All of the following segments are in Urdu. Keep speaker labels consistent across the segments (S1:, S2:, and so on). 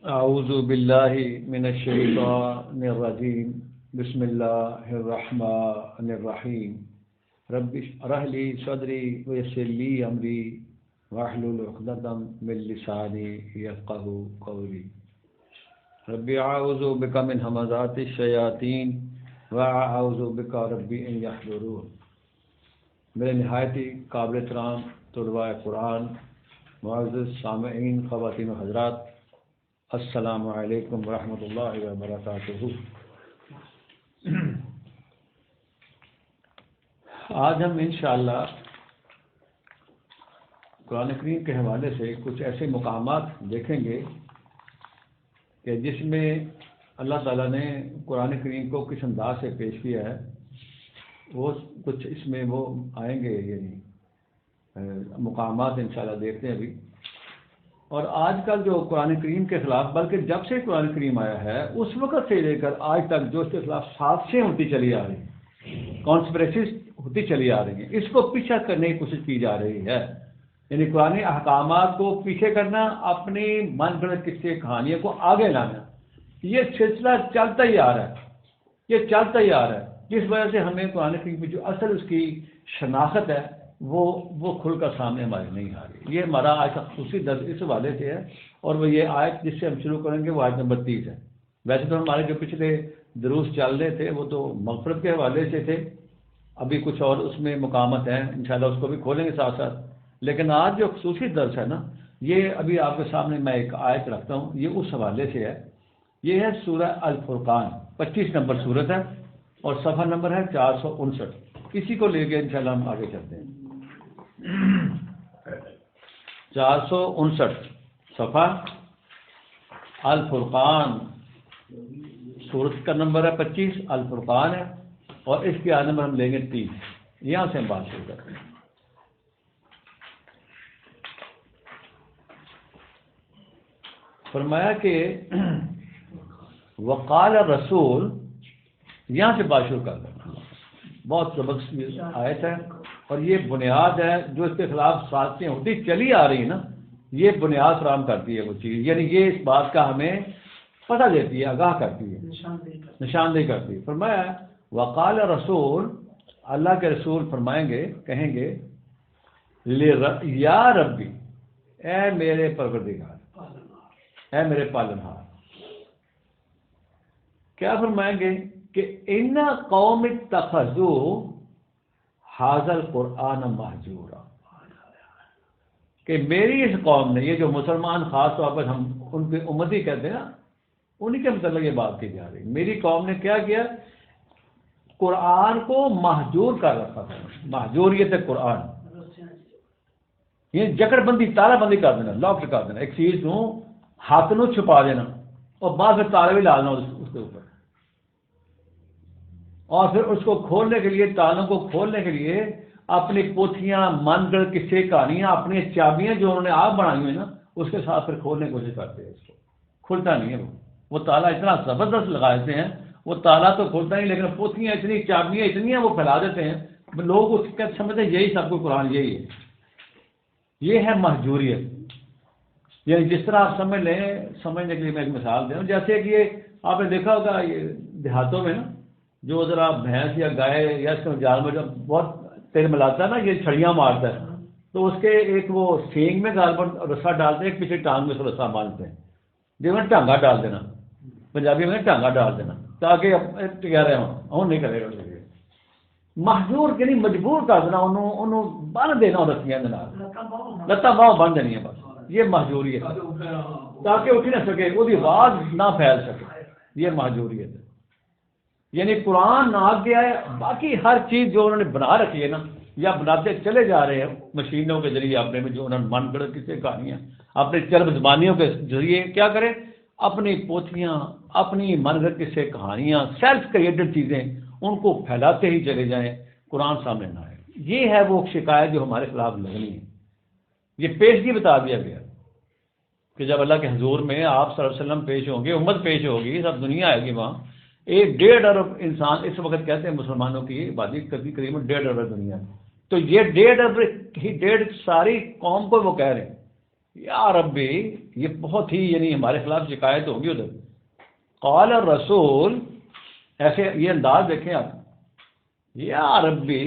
S1: اعوذ باللہ من الشیطان الرجیم بسم اللہ الرحمن الرحیم رب اشرح لی صدری ویسر لی امری واحلل عقدۃ من لسانی یفقہوا قولی رب اعوذ بک من همزات الشیاطین واعوذ بک رب ان یحضرون۔ میرے نہایت ہی قابل احترام طلباء قرآن، معزز سامعین، خواتین و حضرات، السلام علیکم ورحمۃ اللہ وبرکاتہ۔ آج ہم انشاءاللہ قرآن کریم کے حوالے سے کچھ ایسے مقامات دیکھیں گے کہ جس میں اللہ تعالیٰ نے قرآن کریم کو کس انداز سے پیش کیا ہے، وہ کچھ اس میں وہ آئیں گے، یعنی مقامات انشاءاللہ دیکھتے ہیں ابھی۔ اور آج کل جو قرآن کریم کے خلاف، بلکہ جب سے قرآن کریم آیا ہے اس وقت سے لے کر آج تک جو اس کے خلاف سازشیں ہوتی چلی آ رہی ہیں، کانسپریسیز ہوتی چلی آ رہی ہیں، اس کو پیچھا کرنے کی کوشش کی جا رہی ہے۔ یعنی قرآن احکامات کو پیچھے کرنا، اپنی من گھڑت قصے کہانیوں کو آگے لانا، یہ سلسلہ چلتا ہی آ رہا ہے، یہ چلتا ہی آ رہا ہے، جس وجہ سے ہمیں قرآن کریم کی جو اصل اس کی شناخت ہے وہ کھل کر سامنے ہمارے نہیں آ رہی۔ یہ ہمارا آج کا خصوصی درس اس حوالے سے ہے، اور وہ یہ آیت جس سے ہم شروع کریں گے وہ آیت نمبر 30 ہے۔ ویسے تو ہمارے جو پچھلے دروس چل رہے تھے وہ تو مغفرت کے حوالے سے تھے، ابھی کچھ اور اس میں مقامات ہیں، انشاءاللہ اس کو بھی کھولیں گے ساتھ ساتھ۔ لیکن آج جو خصوصی درس ہے نا، یہ ابھی آپ کے سامنے میں ایک آیت رکھتا ہوں، یہ اس حوالے سے ہے۔ یہ ہے سورہ الفرقان، 25 نمبر سورت ہے اور صفحہ نمبر ہے 459۔ اسی کو لے کے انشاءاللہ ہم آگے چلتے ہیں۔ 459 صفحہ الفرقان، سورت کا نمبر ہے 25، الفرقان ہے، اور اس کی آیت نمبر ہم لیں گے 30۔ یہاں سے ہم بات شروع کرتے ہیں۔ فرمایا کہ وقال رسول، یہاں سے بات شروع کر دیں۔ بہت زبردست آیت ہے، اور یہ بنیاد ہے جو اس کے خلاف سازشیں ہوتی چلی آ رہی ہیں نا، یہ بنیاد فراہم کرتی ہے وہ چیز، یعنی یہ اس بات کا ہمیں پتہ دیتی ہے، آگاہ کرتی ہے، نشاندہی کرتی ہے۔ فرمایا وقال رسول، اللہ کے رسول فرمائیں گے، کہیں گے یا ربی، اے میرے پروردگار، اے میرے پالنہار۔ کیا فرمائیں گے کہ ان قوم اتخذوا ھذا القرآن مہجورا، کہ میری اس قوم نے، یہ جو مسلمان خاص طور پر ہم ان کی امتی کہتے ہیں نا، انہی کے متعلق یہ بات کی جا رہی، میری قوم نے کیا کیا، قرآن کو مہجور کر رکھا تھا۔ مہجوریت قرآن، یہ جکڑ بندی، تالا بندی کر دینا، لاک کر دینا، ایک چیز کو ہاتھ نو چھپا دینا اور بعد میں تالا بھی ڈالنا اس کے اوپر، اور پھر اس کو کھولنے کے لیے، تالوں کو کھولنے کے لیے اپنی پوتھیاں، من گڑھ قصے کہانیاں، اپنی چابیاں جو انہوں نے آپ بنائی ہوئی نا، اس کے ساتھ پھر کھولنے کی کوشش کرتے ہیں، اس کو کھلتا نہیں ہے۔ وہ تالا اتنا زبردست لگا دیتے ہیں، وہ تالا تو کھلتا نہیں، لیکن پوتھیاں اتنی، چابیاں اتنی ہیں، وہ پھیلا دیتے ہیں، لوگ اس کا سمجھتے ہیں یہی سب کو قرآن یہی ہے۔ یہ ہے مہجوریت۔ یعنی جس طرح آپ سمجھ لیں، سمجھنے کے لیے میں ایک مثال دوں، جیسے کہ یہ آپ نے دیکھا ہوگا، یہ دیہاتوں میں نا، جو ذرا بھینس یا گائے یا اس کا جانور جب بہت تیل ملاتا ہے نا، یہ چھڑیاں مارتا ہے، تو اس کے ایک وہ سینگ میں رسا ڈالتے ہیں، ایک پیچھے ٹانگ میں سے رسا باندھتے ہیں، جس میں ٹانگا ڈال دینا، پنجابی میں ٹانگا ڈال دینا تاکہ ٹکارے ہوں نہیں کرے گا۔ محجور یعنی مجبور کر دینا، انہوں بن دینا رسیاں لتاں باہوں بن دینی ہے، بس یہ مہجوریت ہے، تاکہ اٹھ نہ سکے، وہ آواز نہ پھیل سکے، یہ مہجوریت ہے۔ یعنی قرآن نہ گیا ہے، باقی ہر چیز جو انہوں نے بنا رکھی ہے نا، یا بناتے چلے جا رہے ہیں مشینوں کے ذریعے، اپنے میں جو انہوں نے من گڑھ کسے کہانیاں، اپنے چرب زبانیوں کے ذریعے کیا کریں، اپنی پوتھیاں، اپنی من گڑھ کسے کہانیاں، سیلف کریٹڈ چیزیں، ان کو پھیلاتے ہی چلے جائیں، قرآن سامنے نہ آئے۔ یہ ہے وہ شکایت جو ہمارے خلاف لگنی ہے۔ یہ پیشگی بتا دیا گیا کہ جب اللہ کے حضور میں آپ صلی اللہ علیہ وسلم پیش ہوں گے، امت پیش ہوگی، سب دنیا آئے گی وہاں، 1.5 ارب انسان اس وقت کہتے ہیں مسلمانوں کی آبادی قریب 1.5 ارب دنیا، تو یہ 1.5 ارب ساری قوم کو وہ کہہ رہے ہیں یا ربی، یہ بہت ہی یعنی ہمارے خلاف شکایت ہوگی ادھر. قال الرسول، ایسے یہ انداز دیکھیں آپ، یا ربی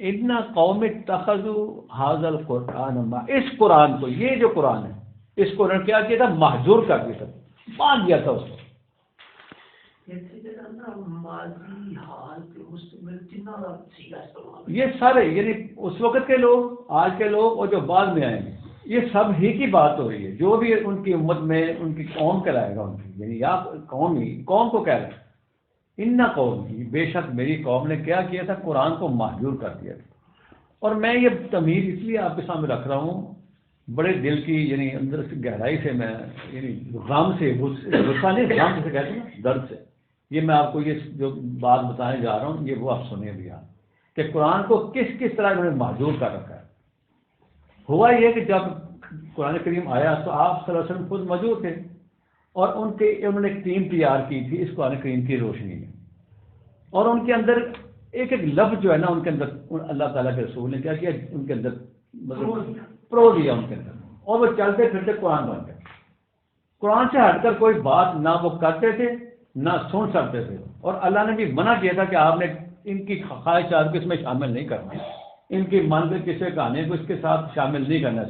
S1: ان قوم اتخذوا هذا القرآن، اس قرآن کو، یہ جو قرآن ہے اس کو انہوں نے کیا کیا تھا؟ محجور کر دیا تھا، باندھ دیا تھا اس کو. یہ سارے یعنی اس وقت کے لوگ، آج کے لوگ اور جو بعد میں آئیں گے، یہ سب ہی کی بات ہو رہی ہے. جو بھی ان کی امت میں ان کی قوم کرائے گا، ان کی یعنی یا قوم ہی قوم کو کہہ رہے ہیں ان قوم کی، بے شک میری قوم نے کیا کیا تھا؟ قرآن کو محجور کر دیا تھا. اور میں یہ تمیز اس لیے آپ کے سامنے رکھ رہا ہوں، بڑے دل کی یعنی اندر سے گہرائی سے میں یعنی غم سے، غصہ نہیں، غم سے کہتے ہیں نا، درد سے، یہ میں آپ کو یہ جو بات بتانے جا رہا ہوں یہ وہ آپ سنیں بھی آپ کہ قرآن کو کس کس طرح انہوں نے محجور کر رکھا ہے. ہوا یہ کہ جب قرآن کریم آیا تو آپ صلی اللہ علیہ وسلم خود موجود تھے، اور انہوں نے ایک ٹیم تیار کی تھی اس قرآن کریم کی روشنی میں، اور ان کے اندر ایک ایک لفظ جو ہے نا، ان کے اندر اللہ تعالیٰ کے رسول نے کیا کیا؟ ان کے اندر مطلب پرو دیا ان کے اندر، اور وہ چلتے پھرتے قرآن بن گئے. قرآن سے ہٹ کر کوئی بات نہ وہ کرتے تھے نہ سن سکتے تھے. اور اللہ نے بھی منع کیا تھا کہ آپ نے ان کی خواہشات کو اس میں شامل نہیں کرنا، ان کی من کے کسی کہانی کو اس کے ساتھ شامل نہیں کرنا.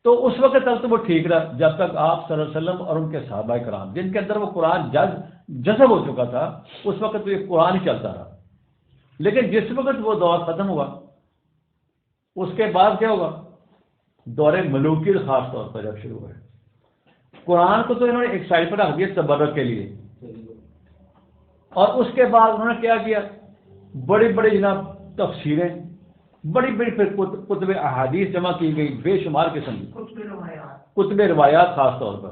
S1: تو اس وقت تک تو وہ ٹھیک رہا جب تک آپ صلی اللہ علیہ وسلم اور ان کے صحابہ کرام جن کے اندر وہ قرآن جذب ہو چکا تھا، اس وقت تو یہ قرآن ہی چلتا رہا. لیکن جس وقت وہ دور ختم ہوا، اس کے بعد کیا ہوگا؟ دور ملوکی خاص طور پر جب شروع ہوئے، قرآن کو تو انہوں نے ایک سائڈ پر رکھ دیا تبرک کے لیے، اور اس کے بعد انہوں نے کیا کیا؟ بڑی بڑی جناب تفسیریں، بڑی بڑی پھر کتب احادیث جمع کی گئی، بے شمار قسم کی کتب روایات خاص طور پر،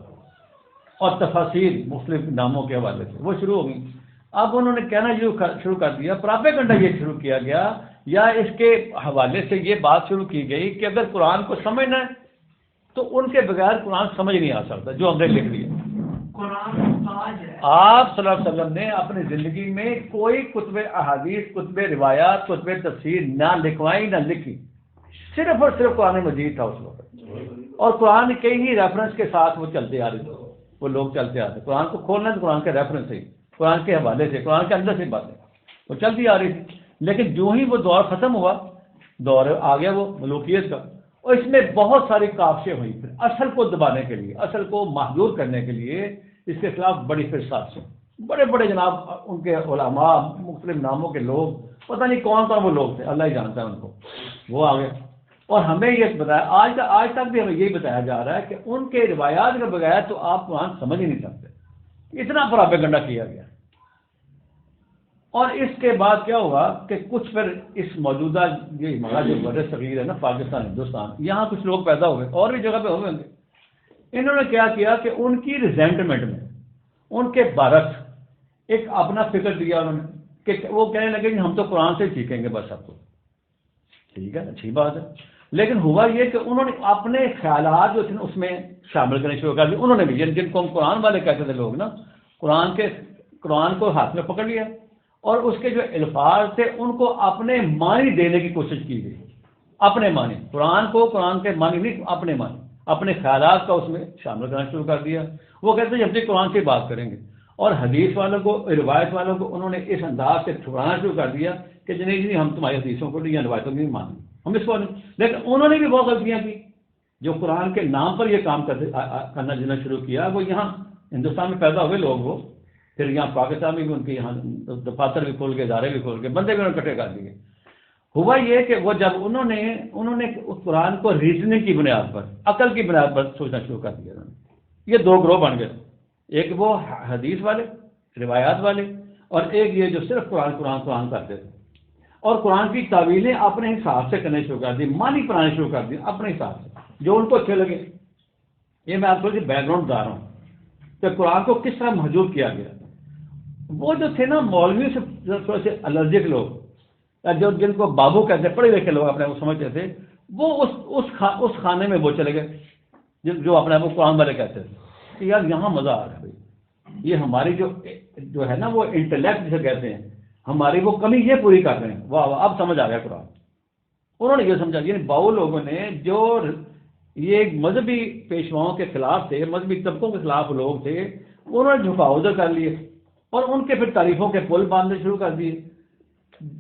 S1: اور تفاسیر مختلف ناموں کے حوالے سے وہ شروع ہو گئی. اب انہوں نے کہنا شروع کر دیا، پراپیگنڈا یہ شروع کیا گیا، یا اس کے حوالے سے یہ بات شروع کی گئی کہ اگر قرآن کو سمجھنا ہے تو ان کے بغیر قرآن سمجھ نہیں آ سکتا جو ہم نے لکھ لیا. آپ صلی اللہ علیہ وسلم نے اپنی زندگی میں کوئی کتب احادیث، کتب روایات، کتب تفسیر نہ لکھوائی نہ لکھی، صرف اور صرف قرآن مجید تھا اس وقت. اور قرآن کے ہی ریفرنس کے ساتھ وہ چلتے آ رہے تھے، وہ لوگ چلتے آتے. قرآن کو کھولنا تو قرآن کے ریفرنس سے، قرآن کے حوالے سے، قرآن کے اندر سے باتیں وہ چلتی آ رہی تھی. لیکن جو ہی وہ دور ختم ہوا، دور آ گیا وہ ملوکیت کا، اور اس میں بہت ساری کاوشیں ہوئی. پھر اصل کو دبانے کے لیے، اصل کو محدود کرنے کے لیے اس کے خلاف بڑی پھر سازشیں، بڑے بڑے جناب ان کے علماء، مختلف ناموں کے لوگ، پتہ نہیں کون کون وہ لوگ تھے، اللہ ہی جانتا ہے ان کو، وہ آ گئے. اور ہمیں یہ بتایا، آج تک بھی ہمیں یہی بتایا جا رہا ہے کہ ان کے روایات کے بغیر تو آپ قرآن سمجھ ہی نہیں سکتے. اتنا پراپیگنڈا کیا گیا. اور اس کے بعد کیا ہوگا کہ کچھ پھر اس موجودہ یہ ہمارا جو بر صغیر ہے نا، پاکستان، ہندوستان، یہاں کچھ لوگ پیدا ہوئے، اور بھی جگہ پہ ہوئے ہوں گے. انہوں نے کیا کیا کہ ان کی ریزینٹمنٹ میں، ان کے برعکس ایک اپنا فکر دیا انہوں نے، کہ وہ کہنے لگے کہ ہم تو قرآن سے سیکھیں گے بس سب کو. ٹھیک ہے، اچھی بات ہے. لیکن ہوا یہ کہ انہوں نے اپنے خیالات جو تھے اس میں شامل کرنے شروع کر دیے. انہوں نے بھی جن کو ہم قرآن والے کہتے تھے لوگ نا، قرآن کو ہاتھ میں پکڑ لیا، اور اس کے جو الفاظ تھے ان کو اپنے معنی دینے کی کوشش کی گئی. اپنے معنی، قرآن کو قرآن کے معنی نہیں، اپنے معنی، اپنے خیالات کا اس میں شامل کرنا شروع کر دیا. وہ کہتے ہیں جب قرآن سے بات کریں گے. اور حدیث والوں کو، روایت والوں کو انہوں نے اس انداز سے ٹھکرانا شروع کر دیا کہ نہیں ہم تمہاری حدیثوں کو یا روایتوں کو نہیں مانیں، ہم اس کو نہیں. لیکن انہوں نے بھی بہت غلطیاں کی. جو قرآن کے نام پر یہ کام کرنا جانا شروع کیا، وہ یہاں ہندوستان میں پیدا ہوئے لوگ، وہ پھر یہاں پاکستان میں بھی ان کے یہاں دفاتر بھی کھول کے، ادارے بھی کھول کے، بندے بھی انہوں نے کٹے کر دیے. ہوا یہ کہ وہ جب انہوں نے اس قرآن کو ریزننگ کی بنیاد پر، عقل کی بنیاد پر سوچنا شروع کر دیا. یہ دو گروہ بن گئے، ایک وہ حدیث والے، روایات والے، اور ایک یہ جو صرف قرآن کرتے تھے، اور قرآن کی تعویلیں اپنے حساب سے کرنے شروع کر دی، معنی پڑھانے شروع کر دی اپنے حساب سے جو ان کو اچھے لگے. یہ میں آپ کو بیک گراؤنڈ بتا رہا ہوں کہ قرآن کو کس طرح محجور کیا گیا. وہ جو تھے نا مولویوں سے تھوڑے سے الرجک لوگ، جو جن کو بابو کہتے، پڑھے لکھے لوگ اپنے کو سمجھتے تھے، وہ اس خانے میں وہ چلے گئے جو اپنے آپ کو قرآن والے کہتے تھے کہ یار یہاں مزہ آ رہا ہے بھائی، یہ ہماری جو ہے نا وہ انٹلیکٹ جسے کہتے ہیں، ہماری وہ کمی یہ پوری کر رہے ہیں. واہ واہ، اب سمجھ آ گیا قرآن. انہوں نے یہ سمجھا، یعنی باؤ لوگوں نے جو یہ ایک مذہبی پیشواؤں کے خلاف تھے، مذہبی طبقوں کے خلاف لوگ تھے، انہوں نے جھکاؤ ادھر کر لیے اور ان کے پھر تعریفوں کے پل باندھنے شروع کر دیے.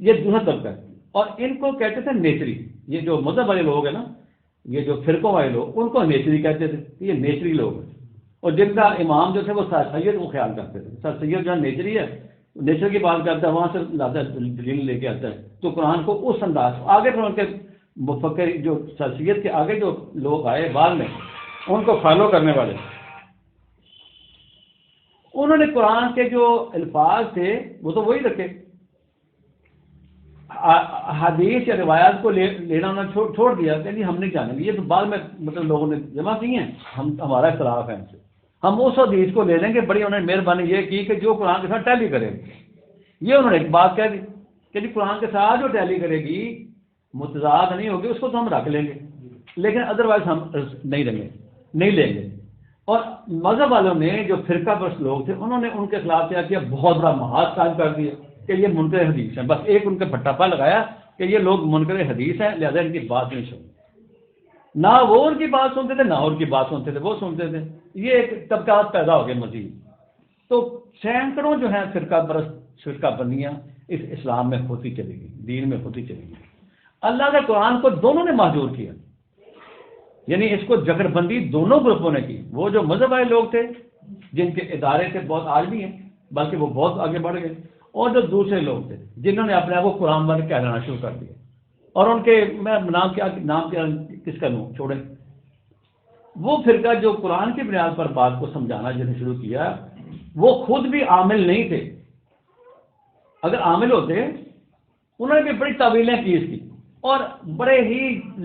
S1: یہ دوسرا طبقہ ہے. اور ان کو کہتے تھے نیچری. یہ جو مذہب والے لوگ ہیں نا، یہ جو فرقوں والے لوگ، ان کو نیچری کہتے تھے. یہ نیچری لوگ ہیں. اور جن کا امام جو تھے وہ سر سید کو خیال کرتے تھے. سر سید جو نیچری ہے، نیچر کی بات کرتا ہے، وہاں سے لاتا ہے، دلیل لے کے آتا ہے. تو قرآن کو اس انداز آگے پھر ان کے مفکر جو سر سید کے آگے جو لوگ آئے بعد میں ان کو فالو کرنے والے، انہوں نے قرآن کے جو الفاظ تھے وہ تو وہی رکھے، حدیث یا روایات کو لینا انہوں نے چھوڑ دیا کہ نہیں ہم نہیں جانیں گے. یہ تو بعد میں مطلب لوگوں نے جمع کی ہیں، ہمارا اختلاف ہے ان سے. ہم اس حدیث کو لے لیں گے. بڑی انہوں نے مہربانی یہ کی کہ جو قرآن کے ساتھ ٹیلی کرے گی. یہ انہوں نے ایک بات کہہ دی کہ جی قرآن کے ساتھ جو ٹیلی کرے گی متضاد نہیں ہوگی، اس کو تو ہم رکھ لیں گے، لیکن ادروائز ہم نہیں لیں گے. اور مذہب والوں نے جو فرقہ پرست لوگ تھے انہوں نے ان کے خلاف کیا بہت بڑا محاذ قائم کر دیا کہ یہ منکر حدیث ہیں. بس ایک ان کا پٹاپا لگایا کہ یہ لوگ منکر حدیث ہیں، لہذا ان کی بات نہیں سنتے. نہ وہ ان کی بات سنتے تھے، نہ ان کی بات سنتے تھے، وہ سنتے تھے. یہ ایک طبقات پیدا ہو گئے مزید. تو سینکڑوں جو ہیں فرقہ بندیاں اس اسلام میں ہوتی چلی گئی، دین میں ہوتی چلی گئی. اللہ کے قرآن کو دونوں نے محجور کیا، یعنی اس کو جگر بندی دونوں گروپوں نے کی. وہ جو مذہب والے لوگ تھے جن کے ادارے تھے بہت آج بھی ہیں، بلکہ وہ بہت آگے بڑھ گئے، اور جو دوسرے لوگ تھے جنہوں نے اپنے آپ کو قرآن والے کہلانا شروع کر دیا. اور ان کے میں نام کیا کس کا لوں چھوڑیں. وہ فرقہ جو قرآن کی بنیاد پر بات کو سمجھانا جنہیں شروع کیا، وہ خود بھی عامل نہیں تھے. اگر عامل ہوتے انہوں نے بھی بڑی تعویلیں کی اس کی، اور بڑے ہی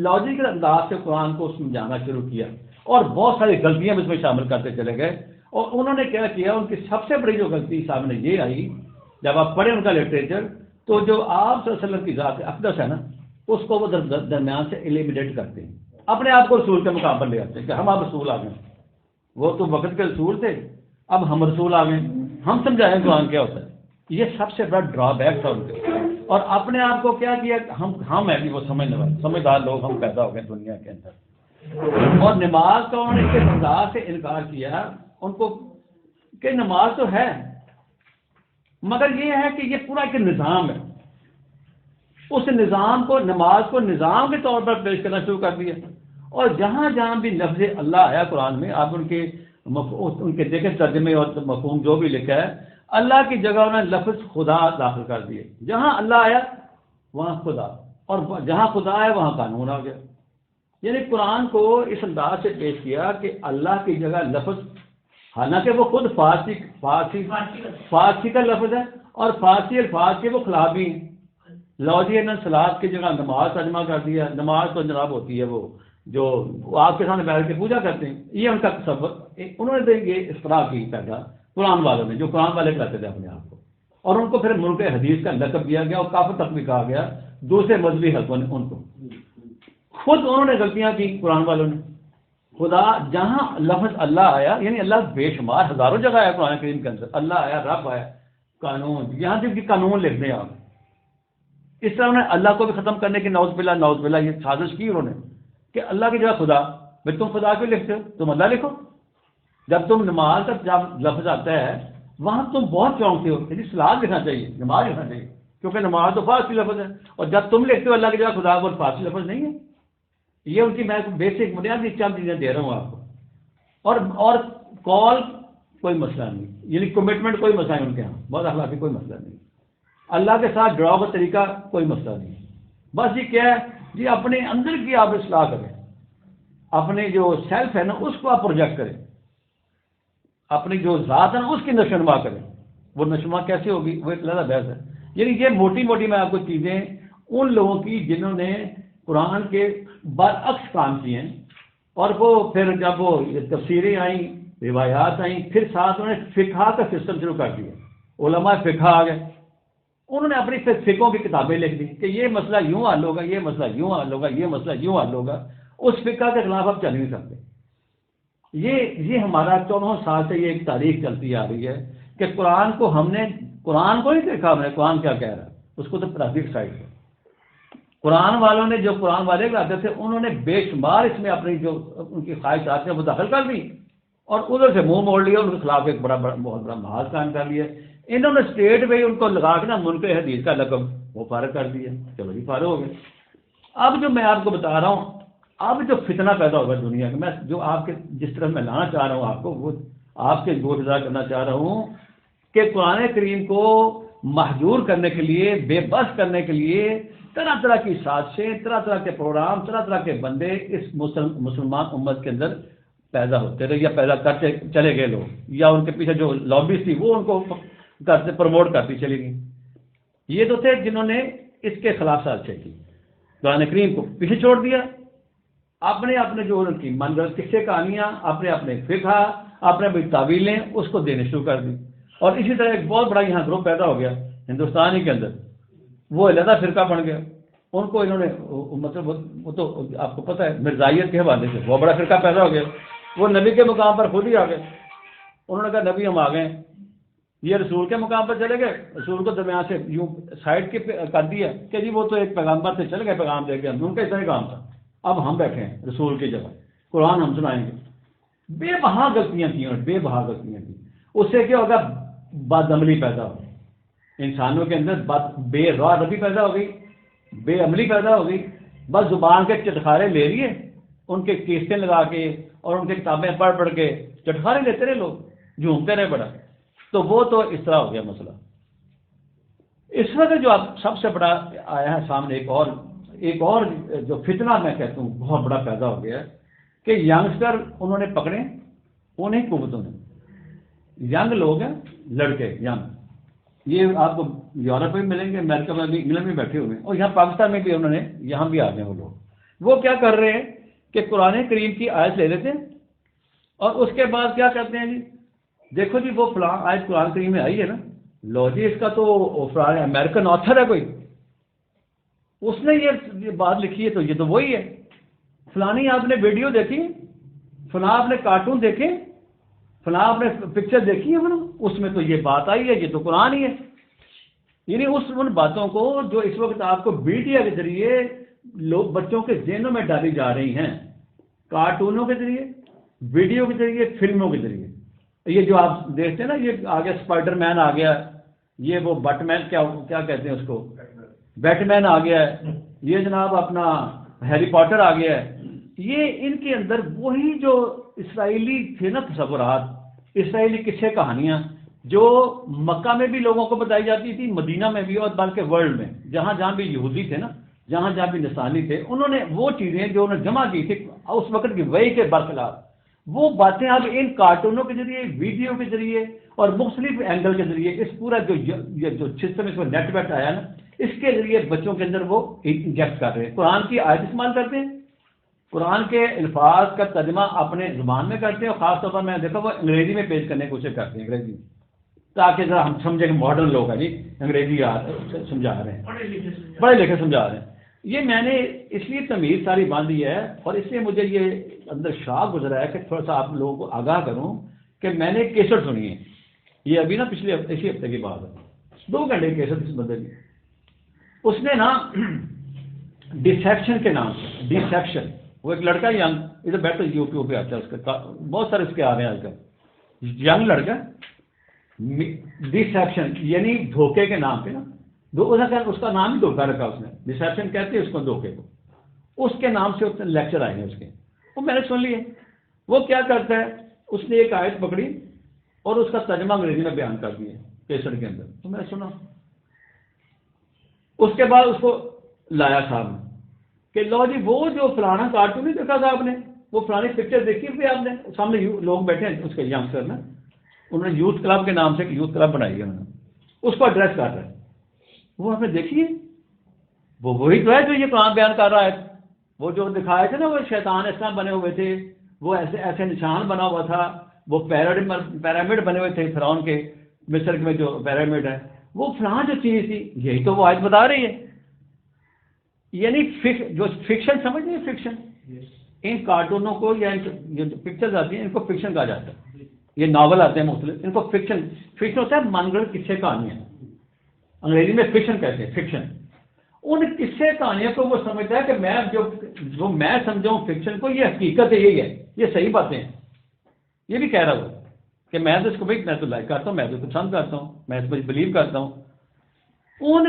S1: لاجیکل انداز سے قرآن کو سمجھانا شروع کیا، اور بہت ساری غلطیاں اس میں شامل کرتے چلے گئے. اور انہوں نے کیا کیا، ان کی سب سے بڑی جو غلطی سامنے یہ آئی جب آپ پڑھیں ان کا لٹریچر، تو جو آپ صلی اللہ علیہ وسلم کی ذات اقدس ہے نا، اس کو وہ درمیان سے ایلیمینیٹ کرتے ہیں، اپنے آپ کو رسول کے مقام پر لے آتے ہیں کہ ہم آپ رسول آ گئے. وہ تو وقت کے رسول تھے، اب ہم رسول آ گئے، ہم سمجھائیں قرآن کیا ہوتا ہے. یہ سب سے بڑا ڈرا بیک تھا ان کے. اور اپنے آپ کو کیا کیا، ہم ہیں وہ سمجھنے والے سمجھدار لوگ ہم پیدا ہو گئے دنیا کے اندر. اور نماز کا انہوں نے اس کے انداز سے انکار کیا ان کو کہ نماز تو ہے، مگر یہ ہے کہ یہ پورا ایک نظام ہے. اس نظام کو، نماز کو نظام کے طور پر پیش کرنا شروع کر دیا. اور جہاں جہاں بھی لفظ اللہ آیا قرآن میں، آپ ان کے دیکھیں ترجمے اور مفہوم جو بھی لکھا ہے، اللہ کی جگہ انہوں نے لفظ خدا داخل کر دیے. جہاں اللہ آیا وہاں خدا، اور جہاں خدا آیا وہاں قانون آ گیا. یعنی قرآن کو اس انداز سے پیش کیا کہ اللہ کی جگہ لفظ، حالانکہ وہ خود فارسی کا لفظ ہے، اور فارسی الفاظ کے وہ خلاف بھی ہیں. لوجی نے سلاد کی جگہ نماز ترجمہ کر دیا. نماز تو جناب ہوتی ہے وہ جو آپ کے سامنے بیٹھ کے پوجا کرتے ہیں. یہ ان کا تصور، انہوں نے یہ اصطلاح کی پیدا قرآن والوں نے، جو قرآن والے کہتے تھے اپنے آپ کو. اور ان کو پھر ملک حدیث کا لقب دیا گیا، اور کافر تک بھی کہا گیا دوسرے مذہبی حلقوں نے ان کو. خود انہوں نے غلطیاں کی قرآن والوں نے. خدا جہاں لفظ اللہ آیا، یعنی اللہ بے شمار ہزاروں جگہ آیا قرآن کریم کے اندر. اللہ آیا، رب آیا، قانون، یہاں تک کہ قانون لکھ دیں آپ. اس طرح انہوں نے اللہ کو بھی ختم کرنے کی نعوذ باللہ یہ سازش کی انہوں نے کہ اللہ کی جگہ خدا. بھائی تم خدا کیوں لکھتے ہو؟ تم اللہ لکھو. جب تم نماز کا جب لفظ آتا ہے وہاں تم بہت چونکتے ہو، یعنی سلاد لکھنا چاہیے، نماز لکھنا چاہیے، کیونکہ نماز تو فارسی لفظ ہے. اور جب تم لکھتے ہو اللہ کی جگہ خدا، وہ فارسی لفظ نہیں ہے. یہ ان کی میں بیسک بنیادی چند چیزیں دے رہا ہوں آپ کو. اور کال کوئی مسئلہ نہیں، یعنی کمٹمنٹ کوئی مسئلہ نہیں ان کے یہاں، بہت اخلاقی کوئی مسئلہ نہیں. اللہ کے ساتھ جڑاؤ کا طریقہ کوئی مسئلہ نہیں. بس یہ کیا ہے جی، اپنے اندر کی آپ اصلاح کریں، اپنے جو سیلف ہے نا اس کو آپ پروجیکٹ کریں، اپنی جو ذات ہے نا اس کی نشوونما کریں. وہ نشوونما کیسے ہوگی وہ ایک علیحدہ بحث ہے. یعنی یہ موٹی موٹی میں آپ کو چیزیں ان لوگوں کی جنہوں نے قرآن کے برعکس کام کیے ہیں. اور وہ پھر جب وہ تفسیریں آئیں، روایات آئیں، پھر ساتھ انہوں نے فقہ کا سسٹم شروع کر دیا. علماء فقہ آ گئے، انہوں نے اپنی فقہوں کی کتابیں لکھ دی کہ یہ مسئلہ یوں حل ہوگا، یہ مسئلہ یوں حل ہوگا، یہ مسئلہ یوں حل ہوگا. اس فقہ کے خلاف آپ چل نہیں سکتے. یہ ہمارا 14 سال سے یہ ایک تاریخ چلتی آ رہی ہے کہ قرآن کو ہم نے قرآن کو نہیں دیکھا، ہم نے قرآن کیا کہہ رہا ہے اس کو تو پرادھک سائڈ ہے. قرآن والوں نے جو قرآن والے لاتے تھے انہوں نے بے شمار اس میں اپنی جو ان کی خواہشات ہیں وہ دخل کر دی اور ادھر سے منہ موڑ لیا، ان کے خلاف ایک بہت بڑا محاذ قائم کر لیا. انہوں نے اسٹیٹ پہ ان کو لگا کے نا منکر حدیث کا لقب وہ فارغ کر دیا. چلو جی فارغ ہو گئے. اب جو میں آپ کو بتا رہا ہوں، اب جو فتنہ پیدا ہوگا دنیا کا، میں جو آپ کے جس طرح میں لانا چاہ رہا ہوں آپ کو، وہ آپ کے گوش ادا کرنا چاہ رہا ہوں کہ قرآن کریم کو محجور کرنے کے لیے، بے بس کرنے کے لیے طرح طرح کی سازشیں، طرح طرح کے پروگرام، طرح طرح کے بندے اس مسلمان امت کے اندر پیدا ہوتے رہے یا پیدا کرتے چلے گئے لوگ، یا ان کے پیچھے جو لابیز تھی وہ ان کو کرتے پروموٹ کرتی چلی گئی. یہ تو تھے جنہوں نے اس کے خلاف سازشیں کی، قرآن کریم کو پیچھے چھوڑ دیا، اپنے اپنے جو ان کی من گھڑت قصے کہانیاں، اپنے اپنے فقہ، اپنے اپنی تعویلیں اس کو دینے شروع کر دی. اور اسی طرح ایک بہت بڑا یہاں گروپ پیدا ہو گیا ہندوستان ہی کے اندر، وہ علیحدہ فرقہ بن گیا. ان کو انہوں نے مطلب وہ تو آپ کو پتہ ہے مرزائیت کے حوالے سے بہت بڑا فرقہ پیدا ہو گیا. وہ نبی کے مقام پر خود ہی آ گئے. انہوں نے کہا نبی ہم آ گئے، یہ رسول کے مقام پر چلے گئے، رسول کو درمیان سے یوں سائڈ کے کر دیا کہ جی وہ تو ایک پیغمبر سے چلے گئے پیغام دے کے، ان کا اتنا ہی کام تھا، اب ہم بیٹھے ہیں رسول کی جگہ، قرآن ہم سنائیں گے. بے بہا غلطیاں کی اور بے بہا غلطیاں کی. اس سے کیا ہوگا؟ بد عملی پیدا ہو، انسانوں کے اندر بے راہ ربی پیدا ہو گئی، بے عملی پیدا ہو گئی. بس زبان کے چٹخارے لے لیے، ان کے کیسٹیں لگا کے اور ان کی کتابیں پڑھ پڑھ کے چٹخارے لیتے رہے لوگ، جھومتے رہے بڑا. تو وہ تو اس طرح ہو گیا مسئلہ. اس وقت جو اب سب سے بڑا آیا ہے سامنے، ایک اور جو فتنہ میں کہتا ہوں بہت بڑا پیدا ہو گیا ہے کہ ینگسٹر انہوں نے پکڑے، انہیں قوتوں نے، ینگ لوگ ہیں، لڑکے ینگ، یہ آپ کو یورپ میں ملیں گے، امریکہ میں بھی، انگلینڈ میں بیٹھے ہوئے ہیں، اور یہاں پاکستان میں بھی انہوں نے یہاں بھی آ گئے وہ لوگ. وہ کیا کر رہے ہیں کہ قرآن کریم کی آیت لے لیتے ہیں اور اس کے بعد کیا کرتے ہیں جی دیکھو جی وہ فلاں آیت قرآن کریم میں آئی ہے نا، لو جی اس کا تو فلاں امریکن آتھر ہے کوئی، اس نے یہ بات لکھی ہے تو یہ تو وہی ہے. فلانی آپ نے ویڈیو دیکھی، فلاں آپ نے کارٹون دیکھے، فلاں آپ نے پکچر دیکھی ہے، اس میں تو یہ بات آئی ہے، یہ تو قرآن ہی ہے. یعنی ان باتوں کو جو اس وقت آپ کو میڈیا کے ذریعے لوگ بچوں کے ذہنوں میں ڈالی جا رہی ہیں، کارٹونوں کے ذریعے، ویڈیو کے ذریعے، فلموں کے ذریعے. یہ جو آپ دیکھتے ہیں نا، یہ آ گیا اسپائڈر مین آ گیا، یہ وہ بٹ مین کیا کہتے ہیں اس کو، بیٹ مین آ گیا ہے، یہ جناب اپنا ہیری پاٹر آ گیا ہے. یہ ان کے اندر وہی جو اسرائیلی تھے نا تصورات، اسرائیلی قصے کہانیاں جو مکہ میں بھی لوگوں کو بتائی جاتی تھی، مدینہ میں بھی، اور بلکہ ورلڈ میں جہاں جہاں بھی یہودی تھے نا، جہاں جہاں بھی نصرانی تھے، انہوں نے وہ چیزیں جو انہوں نے جمع کی تھی اس وقت کی وحی کے برخلاف، وہ باتیں اب ان کارٹونوں کے ذریعے، ویڈیو کے ذریعے اور مختلف اینگل کے ذریعے، اس پورا جو سسٹم اس میں نیٹ ورک آیا نا، اس کے ذریعے بچوں کے اندر وہ انجیکٹ کر رہے ہیں. قرآن کی آیت استعمال کرتے ہیں، قرآن کے الفاظ کا ترجمہ اپنے زبان میں کرتے ہیں، اور خاص طور پر میں دیکھا وہ انگریزی میں پیش کرنے کی کوشش کرتے ہیں، انگریزی، تاکہ ذرا ہم سمجھیں کہ ماڈرن لوگ ہیں جی انگریزی سمجھا رہے ہیں، پڑھے لکھے سمجھا رہے ہیں. یہ میں نے اس لیے تمیز ساری باندھی ہے، اور اس لیے مجھے یہ اندر شاق گزرا ہے کہ تھوڑا سا آپ لوگوں کو آگاہ کروں کہ میں نے کیسٹ سنی ہے، یہ ابھی نا پچھلے اسی ہفتے کی بات ہے، 2 گھنٹے کی کیسٹ اس بندے کی. اس نے نا ڈسیکشن کے نام سے، ڈسیکشن، وہ ایک لڑکا ینگ، ادھر بیٹھے یوٹیوب پہ آتا ہے، اس کا بہت سارے اس کے آ رہے ہیں آج کل، ینگ لڑکا، ڈسیکشن یعنی دھوکے کے نام پہ نا، اس کا نام ہی دھوکا رکھا اس نے، ڈسیپشن کہتے ہیں اس کو دھوکے کو، اس کے نام سے اس نے لیکچر آئے ہیں اس کے، وہ میں نے سن لیے. وہ کیا کرتا ہے، اس نے ایک آیت پکڑی اور اس کا ترجمہ انگریزی میں بیان کر دیا کیسٹ کے اندر، تو میں نے سنا. اس کے بعد اس کو لایا صاحب نے کہ لو جی وہ جو فلانا کارٹون نہیں دیکھا تھا آپ نے، وہ فلانی پکچر دیکھی تھی آپ نے، سامنے لوگ بیٹھے ہیں اس کے ینگسٹر نا، انہوں نے یوتھ کلب کے نام سے ایک یوتھ کلب بنائی ہے، انہوں نے اس کو ایڈریس کر رہا ہے. وہ آپ نے دیکھی ہے، وہ وہی تو ہے جو یہ قرآن بیان کر رہا ہے. وہ جو دکھائے تھے نا، وہ شیطان اس طرح بنے ہوئے تھے، وہ ایسے نشان بنا ہوا تھا، وہ پیرامڈ بنے ہوئے تھے فرعون کے، مصر میں جو پیرامڈ ہے، وہ فلاں جو چیز تھی، یہی تو وہ آیت بتا رہی ہے. یعنی جو فکشن سمجھ نہیں، فکشن، ان کارٹونوں کو یا جو پکچرز آتی ہیں ان کو فکشن کہا جاتا ہے. یہ ناول آتے ہیں مختلف، ان کو فکشن ہوتا ہے من گھڑت قصے کہانیاں، انگریزی میں فکشن کہتے ہیں، فکشن. ان قصے کہانیوں کو وہ سمجھتا ہے کہ میں جو میں سمجھاؤں فکشن کو یہ حقیقت ہے، یہی ہے، یہ صحیح باتیں ہیں. یہ بھی کہہ رہا ہوں کہ میں تو اس کو میں تو لائک کرتا ہوں، میں تو پسند کرتا ہوں، میں اس پر بلیو کرتا ہوں. ان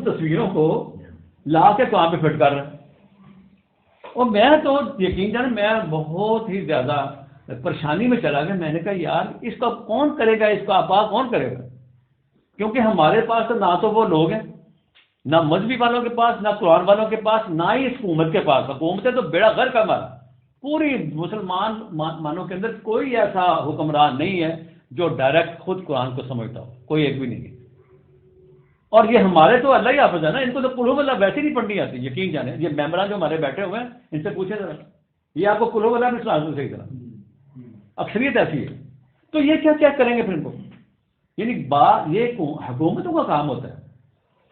S1: تصویروں کو لا کے کہاں پہ فٹ کر رہا ہے. اور میں تو یقین جانے میں بہت ہی زیادہ پریشانی میں چلا گیا. میں نے کہا یار اس کا کون کرے گا، اس کا آپا کون کرے گا؟ کیونکہ ہمارے پاس تو نہ تو وہ لوگ ہیں، نہ مذہبی والوں کے پاس، نہ قرآن والوں کے پاس، نہ ہی اس حکومت کے پاس. حکومتیں تو بیڑا غرق کا مارا. پوری مسلمان مانوں کے اندر کوئی ایسا حکمران نہیں ہے جو ڈائریکٹ خود قرآن کو سمجھتا ہو، کوئی ایک بھی نہیں ہے. اور یہ ہمارے تو اللہ ہی حافظ ہے نا، ان کو تو قل هو اللہ ویسے نہیں پڑھنی آتی. یقین جانے یہ ممبران جو ہمارے بیٹھے ہوئے ہیں ان سے پوچھیں ذرا، یہ آپ کو قل هو اللہ میں سنا صحیح طرح اکثریت ایسی ہے. تو یہ کیا چیک کریں گے پھر ان کو؟ یعنی یہ حکومتوں کا کام ہوتا ہے.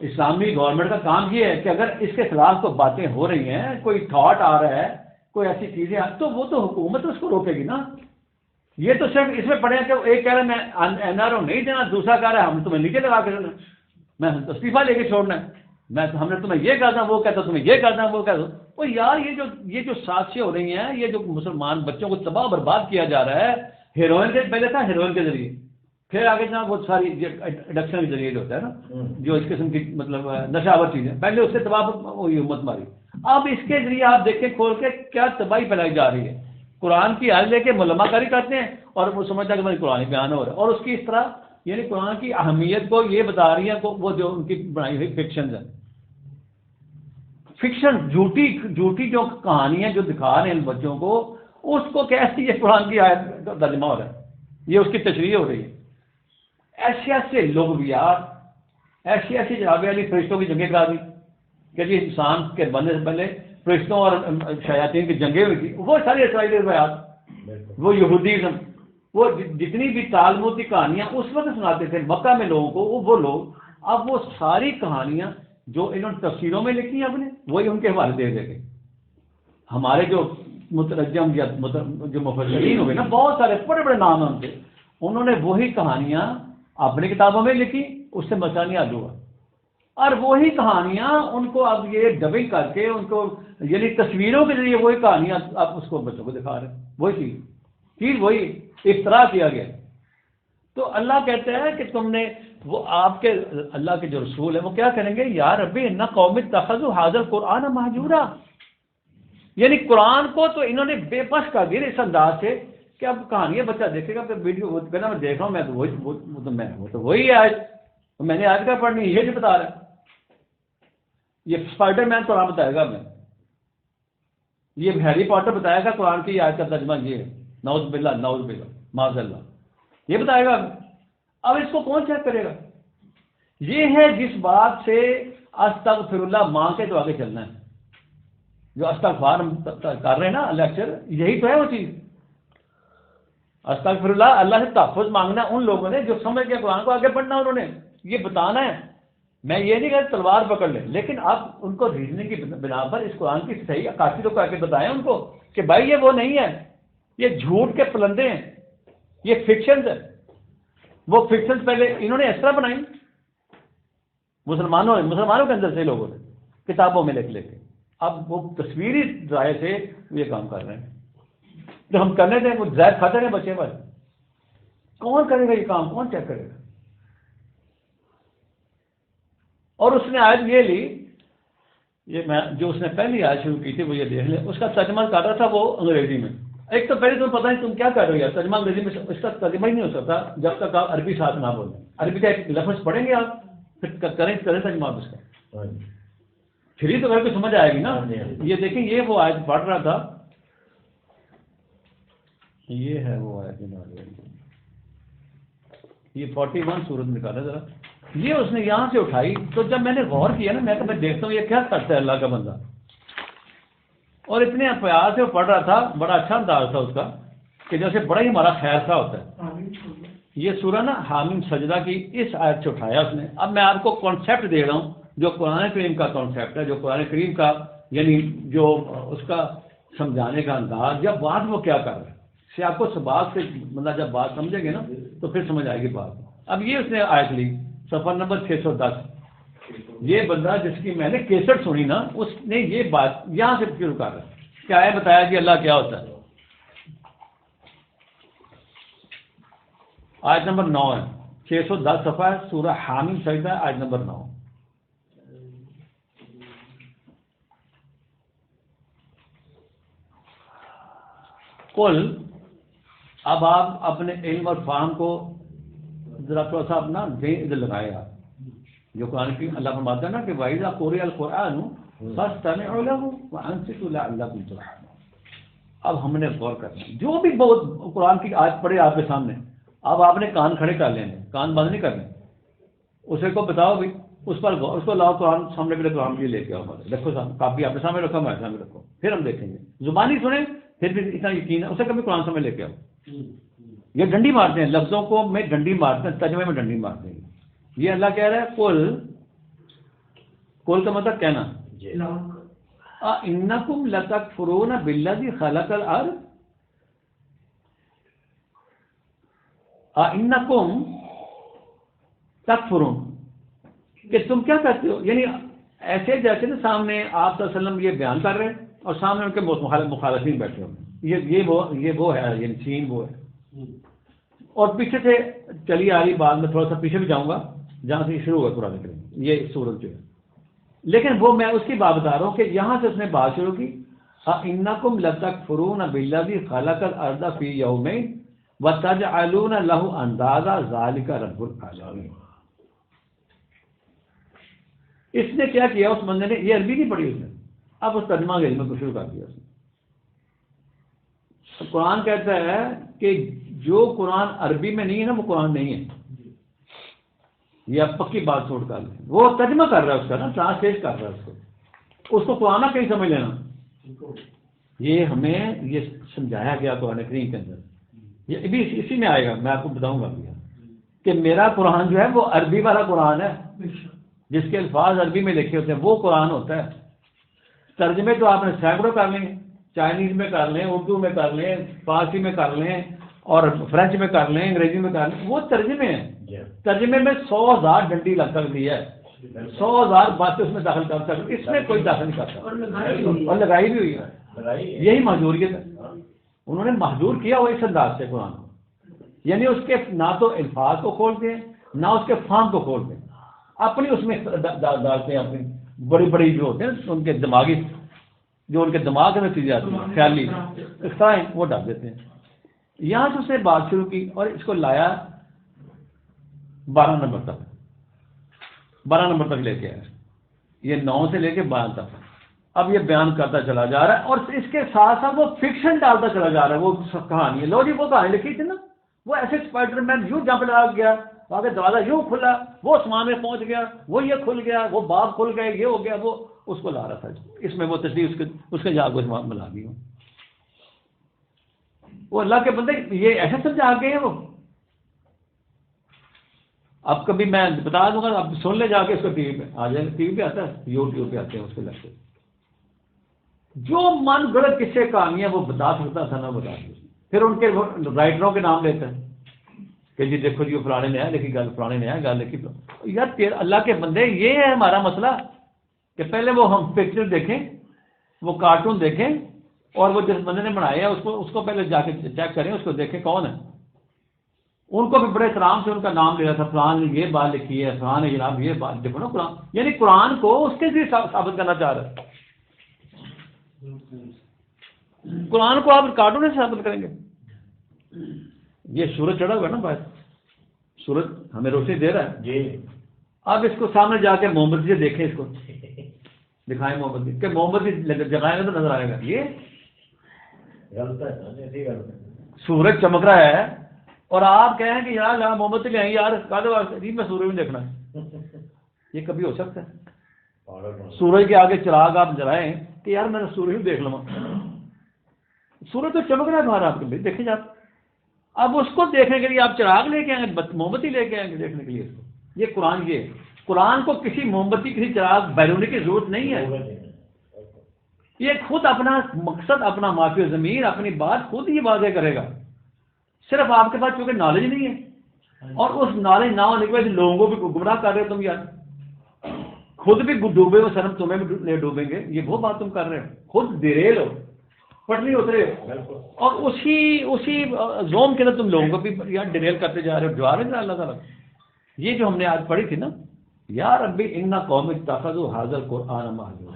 S1: اسلامی گورنمنٹ کا کام یہ ہے کہ اگر اس کے خلاف کوئی باتیں ہو رہی ہیں، کوئی تھاٹ آ رہا ہے، کوئی ایسی چیزیں تو وہ تو حکومت اس کو روکے گی نا. یہ تو صرف اس میں پڑے ہیں کہ ایک کہہ رہا ہے میں این آر او نہیں دینا، دوسرا کہہ رہا ہے ہم تمہیں نیچے لگا کے دینا، میں استعفیٰ لے کے چھوڑنا ہے، ہم نے تمہیں یہ کرنا، وہ کہتا تمہیں یہ کرنا، وہ کہتا. وہ یار یہ جو سازشیں ہو رہی ہیں، یہ جو مسلمان بچوں کو تباہ برباد کیا جا رہا ہے، ہیروئن کے پہلے تھا ہیروئن کے ذریعے، پھر آگے جناب بہت ساری ایڈکشن کے ذریعے جو ہوتا ہے نا، جو اس قسم کی مطلب نشاور چیزیں، پہلے اس سے تباہ ہوئی امت ماری. اب اس کے ذریعے آپ دیکھیں کھول کے کیا تباہی پھیلائی جا رہی ہے. قرآن کی آیت لے کے ملما کاری کرتے ہیں اور وہ سمجھتا ہے کہ قرآن بیان ہو رہا ہے، اور اس کی اس طرح یعنی قرآن کی اہمیت کو یہ بتا رہی ہیں وہ جو ان کی بنائی ہوئی فکشنز ہیں. فکشن جھوٹی جو کہانیاں جو دکھا رہے ہیں ان بچوں کو، اس کو کیسی یہ قرآن کی آیت کا ترجمہ ہو رہا ہے، یہ اس کی تشریح ہو رہی ہے. ایسے ایسے لوگ بھی یار، ایسی جناب علی فرشتوں کی جنگیں کرا دی کہ جی انسان کے بننے سے پہلے فرشتوں اور شیاطین کی جنگیں ہوئی تھی. وہ ساری اسرائیلی روایات، وہ یہودیزم، وہ جتنی بھی تالمود کی کہانیاں اس وقت سناتے تھے مکہ میں لوگوں کو، وہ لوگ اب وہ ساری کہانیاں جو انہوں نے تفسیروں میں لکھی ہیں اپنے، وہی ان کے حوالے دے دیتے. ہمارے جو مترجم یا جو مفسرین ہوئے نا، بہت سارے بڑے بڑے نام ہیں ان کے، انہوں نے وہی کہانیاں اپنی کتابوں میں لکھی، اس سے مسئلہ نہیں حل ہوا. اور وہی کہانیاں ان کو اب یہ ڈبنگ کر کے ان کو یعنی تصویروں کے ذریعے وہی کہانیاں اب اس کو بچوں کو دکھا رہے ہیں. وہی چیز وہی اختراع کیا گیا. تو اللہ کہتے ہیں کہ تم نے وہ آپ کے اللہ کے جو رسول ہیں وہ کیا کریں گے، یا ربی ان قوم اتخذوا ھذا القرآن مہجورا. یعنی قرآن کو تو انہوں نے بے بس کر دیا اس انداز سے کہ اب کہانیاں بچہ دیکھے گا پھر ویڈیو کہنا میں دیکھ رہا ہوں، میں تو وہی ہے آج میں نے آج کا پڑھنی یہ جو بتا رہا ہے. یہ اسپائڈر مین قرآن بتائے گا، میں یہ ہیری پاٹر بتائے گا قرآن کی آیت کا ترجمہ یہ ہے، نعوذ باللہ معاذ اللہ، یہ بتائے گا. اب اس کو کون چیک کرے گا؟ یہ ہے جس بات سے استغفر اللہ ماں کے تو آگے چلنا ہے. جو استغفار ہم کر رہے ہیں نا لیکچر، یہی تو ہے وہ چیز. استغفر اللہ، اللہ سے تحفظ مانگنا ان لوگوں نے جو سمجھ کے قرآن کو آگے بڑھنا، انہوں نے یہ بتانا ہے. میں یہ نہیں کہتا تلوار پکڑ لیں، لیکن آپ ان کو ریزننگ کی بنا پر اس قرآن کی صحیح عکاسی کو کر کے بتائیں ان کو کہ بھائی یہ وہ نہیں ہے، یہ جھوٹ کے پلندے ہیں، یہ فکشنز ہیں. وہ فکشنز پہلے انہوں نے اس طرح بنائی مسلمانوں کے اندر سے لوگوں نے کتابوں میں لکھ لے کے، اب وہ تصویری رائے سے یہ کام کر رہے ہیں. تو ہم کرنے دیں، وہ زہر کھاتے رہے بچے پر. کون کرے گا یہ کام؟ کون چیک کرے گا؟ اور اس نے آیت یہ لی، یہ میں جو اس نے پہلی آیت شروع کی تھی وہ یہ دیکھ لیں، اس کا ترجمہ کر رہا تھا وہ انگریزی میں. ایک تو پہلے تمہیں پتہ نہیں تم کیا کر رہے ہو، ترجمہ انگریزی میں اس کا ترجمہ ہی نہیں ہو سکتا جب تک آپ عربی ساتھ نہ بولیں. عربی کا ایک لفظ پڑھیں گے آپ، پھر کریں ترجمہ اس کا، پھر ہی تو گھر کو سمجھ آئے گی نا. یہ دیکھیں یہ وہ آیت پڑھ رہا تھا، یہ ہے وہ آیت، یہ 41 سورت نکالا ذرا. یہ اس نے یہاں سے اٹھائی، تو جب میں نے غور کیا نا، میں دیکھتا ہوں یہ کیا کرتا ہے اللہ کا بندہ. اور اتنے پیار سے وہ پڑھ رہا تھا، بڑا اچھا انداز تھا اس کا کہ جیسے بڑا ہی ہمارا خیر سا ہوتا ہے. یہ سورہ نا حامیم سجدہ کی اس آیت سے اٹھایا اس نے. اب میں آپ کو کانسیپٹ دے رہا ہوں جو قرآن کریم کا کانسیپٹ ہے، جو قرآن کریم کا یعنی جو اس کا سمجھانے کا انداز یا بات وہ کیا کر رہا ہے. سے آپ کو سباق سے مطلب جب بات سمجھیں گے نا تو پھر سمجھ آئے گی بات. اب یہ اس نے آیت لی صفحہ نمبر 610، یہ بندہ جس کی میں نے کیسٹ سنی نا، اس نے یہ بات یہاں سے شروع کر رہا ہے، کیا ہے بتایا کہ اللہ کیا ہوتا ہے. آیت نمبر 9 ہے، 610 صفحہ ہے، سورہ حامیم سجدہ، آیت نمبر 9. قل، اب آپ اپنے علم اور فہم کو ذرا تھوڑا سا اپنا ذہن ادھر لگائے. آپ جو قرآن کی اللہ فرماتا ہے نا کہ وَإِذَا قُرِئَ الْقُرْآنُ فَاسْتَمِعُوا لَهُ وَأَنصِتُوا لَعَلَّكُمْ تُرْحَمُونَ. اب ہم نے غور کرنا، جو بھی بہت قرآن کی آیت پڑھے آپ کے سامنے، اب آپ نے کان کھڑے کر لینے، کان بند نہیں کرنے. اسے کو بتاؤ بھی، اس پر غور، اس کو لاؤ قرآن سامنے کے قرآن کے لے کے آؤ، رکھو کاپی آپ کے سامنے رکھو، ہمارے سامنے رکھو، پھر ہم دیکھیں گے. زبانی سنیں پھر بھی اتنا یقین ہے، اسے کبھی قرآن سامنے لے کے آؤ. یہ ڈنڈی مارتے ہیں، لفظوں کو میں ڈنڈی مارتے ہیں، ترجمے میں ڈنڈی مارتے ہیں. یہ اللہ کہہ رہا ہے قل کا مطلب کہنا، اِنَّکُمْ لَتَکْفُرُونَ بِالَّذِی خَلَقَ الْأَرْضَ، اِنَّکُمْ تَکْفُرُونَ، کہ تم کیا کرتے ہو. یعنی ایسے جیسے نا سامنے آپ صلی اللہ علیہ وسلم یہ بیان کر رہے ہیں اور سامنے ان کے مخالفین بیٹھے ہو، یہ وہ ہے، یہ چین وہ ہے. اور پیچھے سے چلی آ رہی بات میں تھوڑا سا پیچھے بھی جاؤں گا جہاں سے شروع ہوا قرآن کریم، یہ سورت جو ہے. لیکن وہ میں اس کی بات بتا رہا ہوں کہ یہاں سے اس نے بات شروع کی، اِنَّکُمْ لَتَکْفُرُونَ بِالَّذِی خَلَقَ الْأَرْضَ فِی یَوْمَیْنِ وَتَجْعَلُونَ لَهُ أَنْدَادًا ذَلِکَ رَبُّ الْعَالَمِینَ. اس نے کیا کیا، اس بندے نے، یہ عربی نہیں پڑھی اس نے، اب اس ترجمہ کے علم کو شروع کر دیا اس نے. قرآن کہتا ہے کہ جو قرآن عربی میں نہیں ہے نا وہ قرآن نہیں ہے. یہ اب پکی بات چھوڑ کر لیں، وہ ترجمہ کر رہا ہے اس کا نا، ٹرانسلیٹ کر رہا ہے اس کو قرآن کہیں سمجھ لینا. یہ ہمیں یہ سمجھایا گیا قرآن کریم کے اندر، یہ بھی اسی میں آئے گا، میں آپ کو بتاؤں گا کہ میرا قرآن جو ہے وہ عربی والا قرآن ہے، جس کے الفاظ عربی میں لکھے ہوتے ہیں وہ قرآن ہوتا ہے. ترجمے تو آپ نے سینکڑوں کر لیں، چائنیز میں کر لیں، اردو میں کر لیں، فارسی میں کر لیں، اور فرینچ میں کر لیں، انگریزی میں کر لیں، وہ ترجمے ہیں. ترجمے میں 100,000 ڈنڈی لگ سکتی ہے، 100,000 باتیں اس میں داخل کر سکتی، اس میں کوئی داخل نہیں کرتا، اور لگائی بھی ہوئی ہے. یہی محجوریت ہے، انہوں نے محجور کیا ہوا اس انداز سے قرآن کو. یعنی اس کے نہ تو الفاظ کو کھولتے ہیں نہ اس کے فہم کو کھولتے ہیں، اپنی اس میں ڈالتے ہیں، اپنی بڑی بڑی جو ہوتے ہیں ان کے دماغی، جو ان کے دماغ میں چیزیں آتی ہیں خیالی اختراع وہ ڈال دیتے ہیں. یہاں سے اس نے بات شروع کی اور اس کو لایا 12 نمبر تک، 12 نمبر تک لے کے آیا. یہ 9 سے لے کے 12 تک اب یہ بیان کرتا چلا جا رہا ہے، اور اس کے ساتھ ساتھ وہ فکشن ڈالتا چلا جا رہا ہے. وہ کہانی ہے، لو جی وہ کہانی لکھی تھی نا، وہ ایسے اسپائڈر مین یوں جمپ لگا گیا، آگے دروازہ یوں کھلا، وہ آسمان میں پہنچ گیا، وہ یہ کھل گیا، وہ باب کھل گئے، یہ ہو گیا، وہ اس کو لا رہا تھا. اس میں وہ تشریح اس کے جا کو ملا دی. وہ اللہ کے بندے یہ ایسے سمجھا گئے ہیں وہ. اب کبھی میں بتا دوں گا، اب سن لے جا کے اس کو ٹی وی پہ آ جائیں گے، ٹی وی پہ آتا ہے، یوٹیوب پہ آتے ہیں اس کے لگتے. جو من گڑت قصے کہانیاں وہ بتا سکتا تھا نہ بتا سکتا. پھر ان کے رائٹروں کے نام لیتے ہیں کہ جی دیکھو جی فلانے نے ہے لکھی گل، فلانے نے ہے گل لکھی. یار اللہ کے بندے، یہ ہے ہمارا مسئلہ کہ پہلے وہ ہم پکچر دیکھیں، وہ کارٹون دیکھیں، اور وہ جس بندے نے بنایا ہے اس کو پہلے جا کے چیک کریں، اس کو دیکھیں کون ہے. ان کو بھی بڑے احترام سے ان کا نام لے رہا تھا، فلان نے یہ بات لکھی ہے، فلان نے جناب یہ بات، دیکھو نا قرآن، یعنی قرآن کو اس کے ذریعے ثابت کرنا چاہ رہا ہے. قرآن کو آپ کارٹون سے ثابت کریں گے. یہ سورج چڑھا ہوا ہے نا باہر، سورج ہمیں روشنی دے رہا ہے جی. اب اس کو سامنے جا کے موم بتی سے دیکھیں، اس کو دکھائیں موم بتی کہ موم بتی جگائیں گے تو نظر آئے گا. یہ سورج چمک رہا ہے اور آپ کہیں کہ یار یہاں موم بتی لے آئیں یار، کالے واسطے جی میں سورج میں دیکھنا ہے. یہ کبھی ہو سکتا ہے؟ سورج کے آگے چراغ آپ جلائیں کہ یار میں نے سورج دیکھ لوں، سورج تو چمک رہا ہے باہر آپ کے، دیکھیں آپ. اب اس کو دیکھنے کے لیے آپ چراغ لے کے آئیں گے، موم بتی لے کے آئیں گے دیکھنے کے لیے اس کو. یہ قرآن کو کسی موم بتی کسی چراغ بیرونی کی ضرورت نہیں ہے. یہ خود اپنا مقصد، اپنا معافی ضمیر، اپنی بات خود ہی واضح کرے گا. صرف آپ کے پاس چونکہ نالج نہیں ہے، اور اس نالج نہ ہونے کی وجہ سے لوگوں کو بھی گمراہ کر رہے ہو تم. یار خود بھی ڈوبے ہو سرم تمہیں بھی لے ڈوبیں گے. یہ وہ بات تم کر رہے ہو, خود ڈریل ہو, پٹنی اترے ہو, اور اسی زوم کے اندر تم لوگوں کو بھی یار ڈریل کرتے جا رہے ہو. جواب ہے اللہ تعالیٰ. یہ جو ہم نے آج پڑھی تھی نا, یا ربی ان قوم اتخذوا هذا القرآن مہجورا,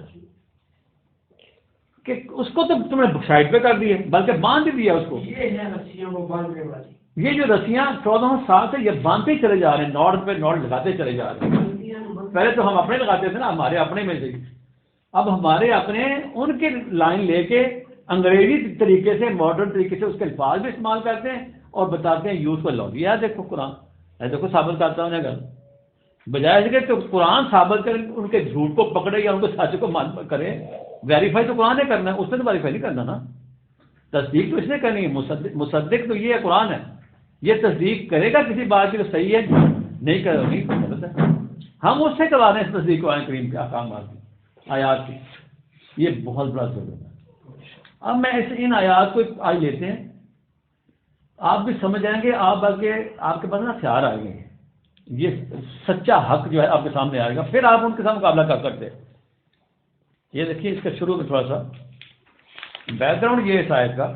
S1: کہ اس کو تو تم نے سائڈ پہ کر دی ہے, بلکہ باندھ دیا اس کو. یہ ہے رسیاں وہ باندھنے والی, یہ جو رسیاں 14 سال سے یہ باندھتے چلے جا رہے ہیں, نوٹ پہ نوٹ لگاتے چلے جا رہے ہیں. پہلے تو ہم اپنے لگاتے تھے نا, ہمارے اپنے میں سے, اب ہمارے اپنے ان کے لائن لے کے انگریزی طریقے سے ماڈرن طریقے سے اس کے الفاظ بھی استعمال کرتے ہیں اور بتاتے ہیں یوز کو لو دیا. دیکھو قرآن دیکھو ثابت کرتا ہوں گل, بجائے کہ تو قرآن ثابت کریں, ان کے جھوٹ کو پکڑے یا ان کو سچ کو کرے. ویریفائی تو قرآن نے کرنا ہے, اس نے تو ویریفائی نہیں کرنا نا. تصدیق تو اس نے کرنی ہے. مصدق تو یہ ہے قرآن ہے, یہ تصدیق کرے گا کسی بات کی تو صحیح ہے, نہیں کرے نہیں غلط ہے. ہم اس سے کروا رہے ہیں تصدیق قرآن کریم کے احکامات کی, آیات کی. یہ بہت بڑا ضرور ہے. اب میں ان آیات کو آج لیتے ہیں, آپ بھی سمجھ جائیں گے, آپ بلکہ آپ کے پاس نا ہتھیار آئیں گے, یہ سچا حق جو ہے آپ کے سامنے آئے گا, پھر آپ ان کے ساتھ مقابلہ کر سکتے ہیں. یہ دیکھیے اس کا شروع میں تھوڑا سا بیک گراؤنڈ یہ اس آیت کا,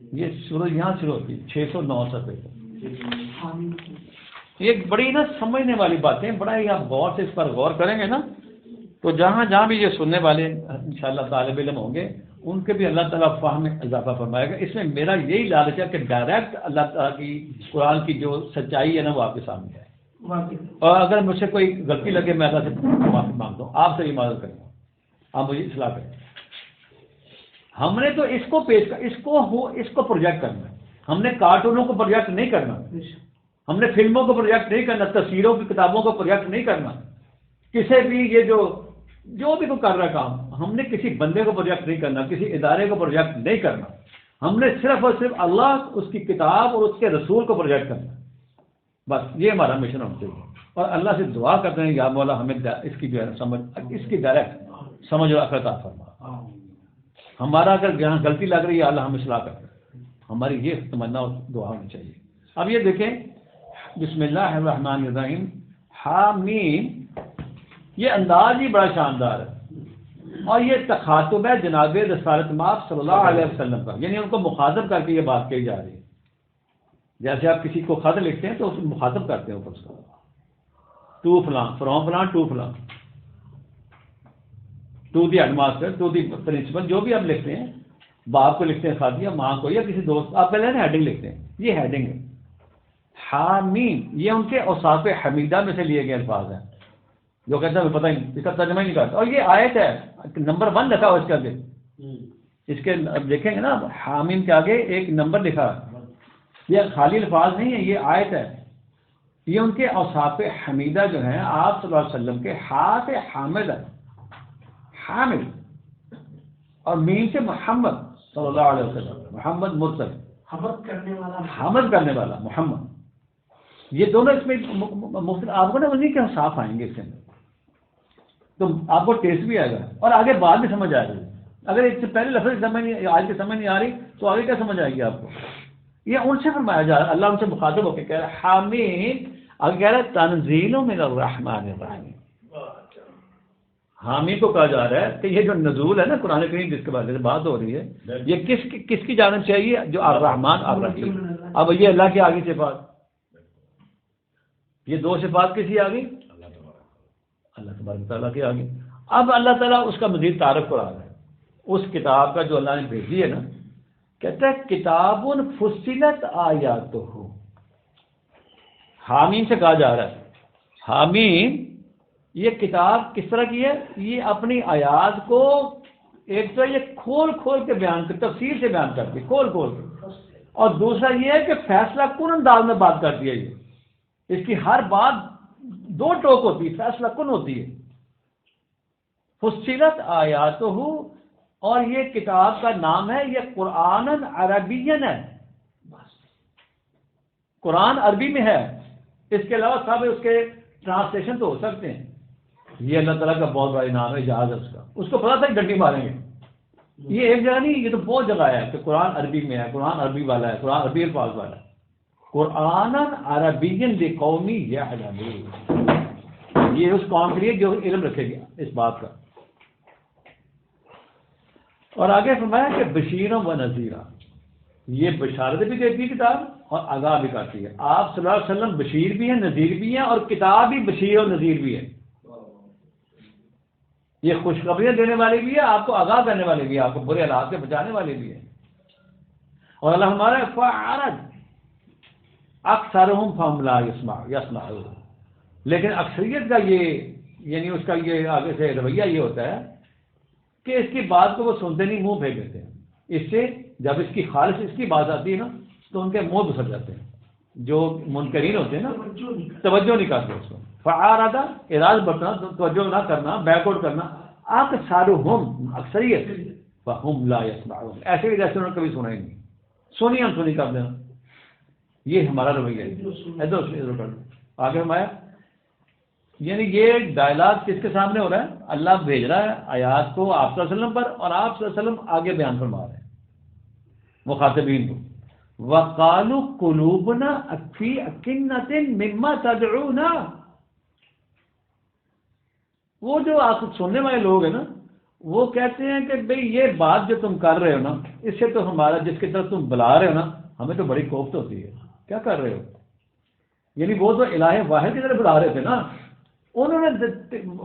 S1: یہ شروع یہاں شروع ہوتی ہے 609 صفحے. یہ بڑی نا سمجھنے والی باتیں, بڑا ہی آپ غور سے اس پر غور کریں گے نا, تو جہاں جہاں بھی یہ سننے والے انشاءاللہ طالب علم ہوں گے ان کے بھی اللہ تعالیٰ فہم میں اضافہ فرمائے گا. اس میں میرا یہی لالچ ہے کہ ڈائریکٹ اللہ تعالیٰ کی قرآن کی جو سچائی ہے نا وہ آپ کے سامنے ہے. اور اگر مجھ سے کوئی غلطی لگے میں اللہ سے معافی مانگتا ہوں, آپ سے بھی مدد کروں گا, آپ مجھے اصلاح کریں. ہم نے تو اس کو پیش کر, اس کو پروجیکٹ کرنا ہے. ہم نے کارٹونوں کو پروجیکٹ نہیں کرنا, ہم نے فلموں کو پروجیکٹ نہیں کرنا, تصویروں کی کتابوں کو پروجیکٹ نہیں کرنا. کسی بھی یہ جو بھی کوئی کر رہا کام, ہم نے کسی بندے کو پروجیکٹ نہیں کرنا, کسی ادارے کو پروجیکٹ نہیں کرنا. ہم نے صرف اور صرف اللہ, اس کی کتاب اور اس کے رسول کو پروجیکٹ کرنا. بس یہ ہمارا مشن ہونا چاہیے. اور اللہ سے دعا کرتے ہیں یا مولا ہمیں اس کی جو ہے سمجھ, اس کی ڈائریکٹ سمجھ اور عقل عطا فرما. ہمارا اگر یہاں غلطی لگ رہی ہے اللہ ہم اصلاح کرتے ہیں, ہماری یہ تمنا اور دعا ہونی چاہیے. اب یہ دیکھیں بسم اللہ الرحمن الرحیم حامیم, یہ انداز ہی بڑا شاندار ہے, اور یہ تخاطب ہے جناب رسالت مآب صلی اللہ علیہ وسلم کا, یعنی ان کو مخاطب کر کے یہ بات کہی جا رہی ہے. جیسے آپ کسی کو خط لکھتے ہیں تو اس کو مخاطب کرتے ہیں اوپر اس کا, ٹو فلاں, فرام فلاں ٹو فلاں, to the headmaster, to the principal, جو بھی آپ لکھتے ہیں, باپ کو لکھتے ہیں خط یا ماں کو یا کسی دوست, آپ پہلے نا ہیڈنگ لکھتے ہیں, یہ ہیڈنگ ہے. حامیم یہ ان کے اوصاف حمیدہ میں سے لیے گئے الفاظ ہیں, جو کہتے ہیں پتہ ہی اس کا ترجمہ ہی نہیں کرتا. اور یہ آیت ہے نمبر 1 لکھا ہوا اس کے آگے, اس کے دیکھیں گے نا حامیم کے آگے ایک نمبر لکھا ہے. یہ خالی الفاظ نہیں ہے, یہ آیت ہے. یہ ان کے اوصاف حمیدہ جو ہیں آپ صلی اللہ علیہ وسلم کے ہاتھ حامد ہے, حامد, اور میم سے محمد صلی اللہ علیہ وسلم, محمد مرسل, حمد کرنے والا محمد. یہ دونوں اس میں مختلف آپ کو نا انہیں کے صاف آئیں گے اس کے اندر, تو آپ کو ٹیسٹ بھی آئے گا اور آگے بعد میں سمجھ آئے گی. اگر اس سے پہلے لفظ سمجھ نہیں, آج کی سمجھ نہیں آ رہی تو آگے کیا سمجھ آئے گی آپ کو. یہ ان سے فرمایا جا رہا ہے, اللہ ان سے مخاطب ہو کے کہہ رہا ہے حامیم, آگے کہہ رہا ہے تنزیل من الرحمن الرحیم. حامی کو کہا جا رہا ہے کہ یہ جو نزول ہے نا قرآن کریم جس کے بارے میں بات ہو رہی ہے, یہ کس کی جانب چاہیے, جو الرحمن الرحیم. اب یہ اللہ کی آگے صفات, یہ 2 صفات کسی آگے, اللہ تبارک تعالیٰ کی آگے. اب اللہ تعالیٰ اس کا مزید تعارف کرا رہا ہے اس کتاب کا جو اللہ نے بھیجی ہے نا. کہتا ہے کتاب فصلت آیاتہ, حامیم سے کہا جا رہا ہے حامیم یہ کتاب کس طرح کی ہے, یہ اپنی آیات کو ایک تو یہ کھول کھول کے بیان کر, تفصیل سے بیان کرتی ہے کھول کھول کے, اور دوسرا یہ ہے کہ فیصلہ کن انداز میں بات کرتی ہے. یہ اس کی ہر بات 2 ٹوک ہوتی ہے, فیصلہ کن ہوتی ہے. فصلت آیاتہ, اور یہ کتاب کا نام ہے, یہ قرآن عربین ہے, قرآن عربی میں ہے. اس کے علاوہ سب اس کے ٹرانسلیشن تو ہو سکتے ہیں. یہ اللہ تعالیٰ کا بہت بڑا انعام ہے, اجازت ہے اس کو پتا تھا کہ ڈنڈی ماریں گے. یہ ایک جگہ نہیں, یہ تو بہت جگہ ہے کہ قرآن عربی میں ہے, قرآن عربی والا ہے, قرآن عربی الفاظ والا ہے. قرآن عربی لقوم یعلمون, یہ اس قوم کے لیے جو علم رکھے گا اس بات کا. اور آگے فرمایا کہ بشیروں و نذیرہ، یہ بشارت بھی دیتی ہے کتاب اور آگاہ بھی کرتی ہے. آپ صلی اللہ علیہ وسلم بشیر بھی ہیں، نذیر بھی ہیں، اور کتاب بھی بشیر اور نذیر بھی ہے. یہ خوشخبریاں دینے والی بھی ہے، آپ کو آگاہ کرنے والی بھی ہے، آپ کو برے حالات سے بچانے والی بھی ہے. اور اللہ ہمارا فَأَعْرَضْ أَكْثَرُهُمْ فَهُمْ لَا يَسْمَعُونَ، لیکن اکثریت کا یہ یعنی اس کا یہ آگے سے رویہ یہ ہوتا ہے کہ اس کی بات کو وہ سنتے نہیں، منہ پھینک دیتے ہیں. اس سے جب اس کی خالص اس کی بات آتی ہے نا تو ان کے منہ بسر جاتے ہیں. جو منکرین ہوتے ہیں نا توجہ نہیں کرتے اس کو. فَأَعْرَضَ اعراض برتنا، توجہ نہ کرنا، بیک آؤٹ کرنا. أَكْثَرُهُمْ اکثریت فَهُمْ لَا يَسْمَعُونَ، ایسے بھی جیسے انہوں نے کبھی سنا ہی نہیں. سنی ہم سنی کر دیں، یہ ہمارا رویہ ہے. ادھر آگے ہمارا یعنی یہ ڈائلاگ کس کے سامنے ہو رہا ہے؟ اللہ بھیج رہا ہے آیات کو آپ صلی اللہ علیہ وسلم پر، اور آپ صلی اللہ علیہ وسلم آگے بیان فرما رہے ہیں مخاطبین کو. وَقَالُوا قُلُوبُنَا فِي أَكِنَّةٍ مِّمَّا تَدْعُونَا، وہ جو آپ سننے والے لوگ ہیں نا وہ کہتے ہیں کہ بھئی یہ بات جو تم کر رہے ہو نا اس سے تو ہمارا جس کی طرف تم بلا رہے ہو نا ہمیں تو بڑی کوفت ہوتی ہے. کیا کر رہے ہو؟ یعنی وہ تو الہ واحد کی طرف بلا رہے تھے نا، انہوں نے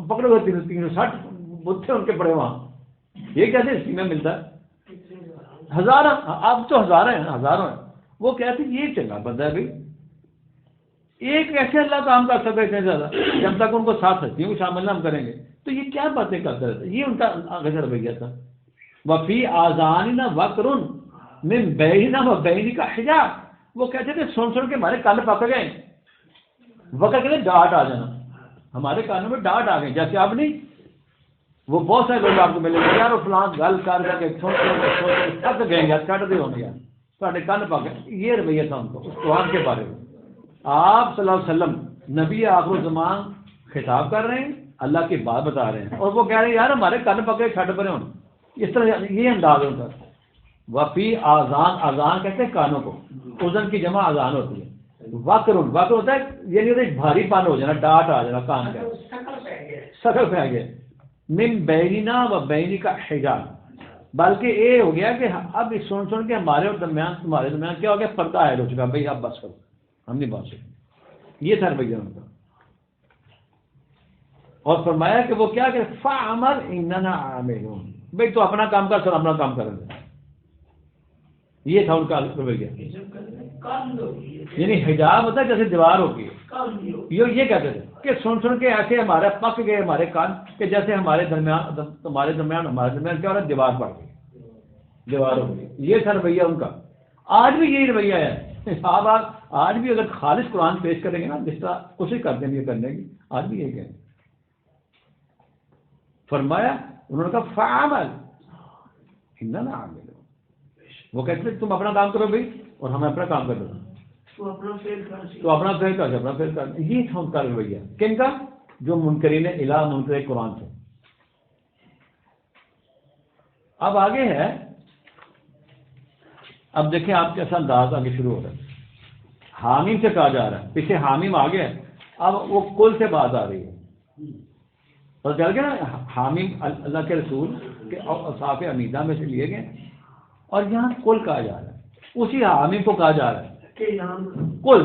S1: پکڑے ہوئے 360 بت ان کے پڑے وہاں. یہ کیسے اس میں ملتا ہے؟ ہزاروں، اب تو ہزاروں ہیں. وہ کہتے ہیں یہ چنگا بندہ ہے بھائی، ایک ایسے اللہ کام کر سکتے اتنے زیادہ جب تک ان کو ساتھ ہستیوں کو شامل نہ ہم کریں گے. تو یہ کیا باتیں کرتے رہتے، یہ ان کا آگے سے رویہ تھا. وفی آذاننا وقر من بیننا و بینک حجاب، وہ کہتے تھے سن کے ہمارے کان پک گئے. وقت کہتے ڈانٹ آ جانا، ہمارے کانوں میں ڈانٹ آ گئی. جیسے اب نہیں، وہ بہت سارے لوگ آپ کو ملیں گے یار فلاں گل کر کے تھک گئے گے، کٹ دے ہوں گے تھوڑے کان پک گئے. یہ رویہ تھا ان کو اس قرآن کے بارے میں. آپ صلی اللہ علیہ وسلم نبی آخر الزمان خطاب کر رہے ہیں، اللہ کی بات بتا رہے ہیں، اور وہ کہہ رہے ہیں یار ہمارے کان پکے چھٹ پڑے ہوں. اس طرح یہ انداز ہوتا ہے. وفی آذان، آذان کہتے ہیں کانوں کو، اذن کی جمع آذان ہوتی ہے. وقر ہوتا ہے یعنی بھاری پن ہو جانا، ڈانٹ آ جانا کان کا، شکل پہ آ گیا. من بیننا و بینک حجاب، بلکہ یہ ہو گیا کہ اب سن کے ہمارے اور درمیان تمہارے درمیان کیا ہو گیا، پردہ عائد ہو چکا. بھائی اب بس کرو، ہم نہیں بات سکتے. یہ تھا رویہ ان کا. اور فرمایا کہ وہ کیا کہ فعمل اننا عاملون، بھائی تو اپنا کام کر، سر اپنا کام کریں گے. یہ تھا ان کا رویہ. یعنی حجاب ہوتا ہے جیسے دیوار ہوگی. یہ کہتے تھے کہ سن کے ایسے ہمارے پک گئے ہمارے کان کہ جیسے ہمارے درمیان تمہارے درمیان ہمارے درمیان کیا ہو رہا ہے، دیوار پڑ گئی، دیوار ہو گئی. یہ تھا رویہ ان کا. آج بھی یہی رویہ ہے. آپ آج بھی اگر خالص قرآن پیش کریں گے نا جس طرح کوشش کرتے ہیں یہ کرنے کی، آج بھی یہی کہیں. فرمایا انہوں نے کہا فعمل اننا عاملون، وہ کہتے ہیں تم اپنا کام کرو بھائی اور ہمیں اپنا کام کر دو. تو اپنا فیل کر. یہ تھا ان کا رویہ. کن کا؟ جو منکرین الہ، منکر قرآن تھے. اب آگے ہے، اب دیکھیں آپ کیسا انداز آگے شروع ہو رہا ہے. حامیم سے کہا جا رہا ہے، پیچھے حامیم آ گیا، اب وہ کل سے بات آ رہی ہے. اور چل گیا نا، حامیم اللہ کے رسول کے اصحاب امیدہ میں سے لیے گئے، اور یہاں کل کہا جا رہا ہے. اسی حامیم کو کہا جا رہا ہے کل،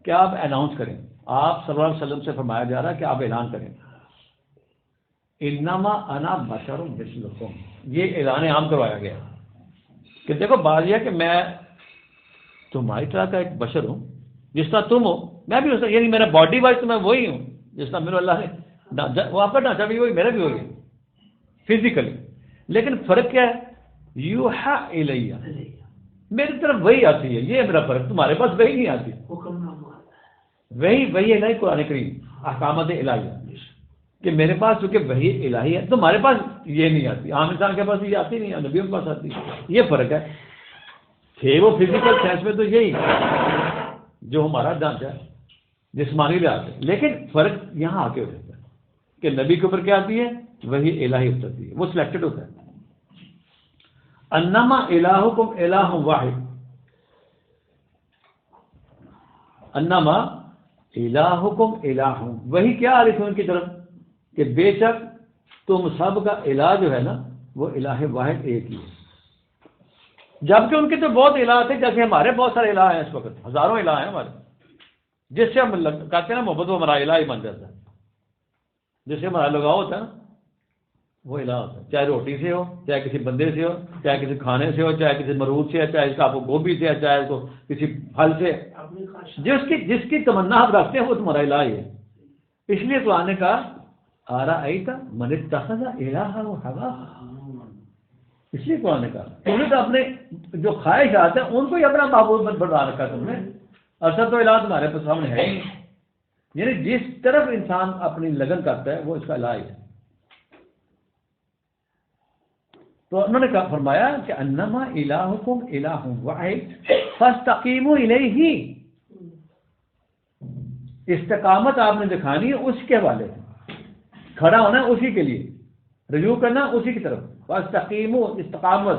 S1: کہ آپ اناؤنس کریں. آپ صلی اللہ علیہ وسلم سے فرمایا جا رہا ہے کہ آپ اعلان کریں انما انا بشر مثلکم. یہ اعلان عام کروایا گیا کہ دیکھو بات یہ ہے کہ میں تمہاری طرح کا ایک بشر ہوں، جس طرح تم ہو میں بھی، یعنی میرا باڈی وائز تو میں وہی ہوں جس طرح میرے اللہ نے، وہ آپ کا ڈھانچہ بھی وہی، میرا بھی وہی فزیکلی. لیکن فرق کیا ہے؟ یوحا الیہ، میری طرف وہی آتی ہے. یہ میرا فرق، تمہارے پاس وہی نہیں آتی. وہی الہی قرآن کریم احکامات الہیہ، کہ میرے پاس چونکہ وہی الہی ہے تمہارے پاس یہ نہیں آتی. عام انسان کے پاس یہ آتی نہیں، نبیوں کے پاس آتی. یہ فرق ہے. تھے وہ فزیکل سینس میں تو یہی جو ہمارا ڈھانچہ ہے جسمانی لحاظ سے، لیکن فرق یہاں آ کے ہو جاتا ہے کہ نبی کے اوپر کیا آتی ہے، وہی الہی اترتی ہے، وہ سلیکٹڈ ہوتا ہے. انما الہکم الہ واحد، انما الہکم الہ، وہی کیا آ رہی تھی ان کی طرف کہ بے شک تم سب کا الہ جو ہے نا وہ الہ واحد ایک ہی ہے، جبکہ ان کے تو بہت الہ تھے، جیسے ہمارے بہت سارے الہ ہیں اس وقت، ہزاروں الہ ہیں ہمارے، جس سے ہم کہتے ہیں نا محبت وہ ہمارا الہ ہی بن جاتا ہے، جس سے ہمارا لگاؤ ہوتا ہے نا وہ الہ ہوتا ہے، چاہے روٹی سے ہو، چاہے کسی بندے سے ہو، چاہے کسی کھانے سے ہو، چاہے کسی مرود سے ہے، چاہے اس کا آپ کو گوبھی سے ہے، چاہے اس کو کسی پھل سے، جس کی تمنا آپ رکھتے ہیں وہ تمہارا الہ ہی ہے۔ اس لیے قرآن نے کہا آرأیت من اتخذ الہہ ہواہ، اس لیے قرآن نے کہا تم نے تو اپنے جو خواہشات ہیں ان کو ہی اپنا معبود بنا رکھا تم نے، اصل تو الہ تمہارے پاس سامنے ہے ہی نہیں، یعنی جس طرف انسان اپنی لگن کرتا ہے وہ اس کا الہ ہے۔ تو انہوں نے کہا فرمایا کہ انما الہکم الہ واحد فاستقیموا الیہ، استقامت آپ نے دکھانی ہے اس کے حوالے سے، کھڑا ہونا اسی کے لیے، رجوع کرنا اسی کی طرف، فاستقیموا استقامت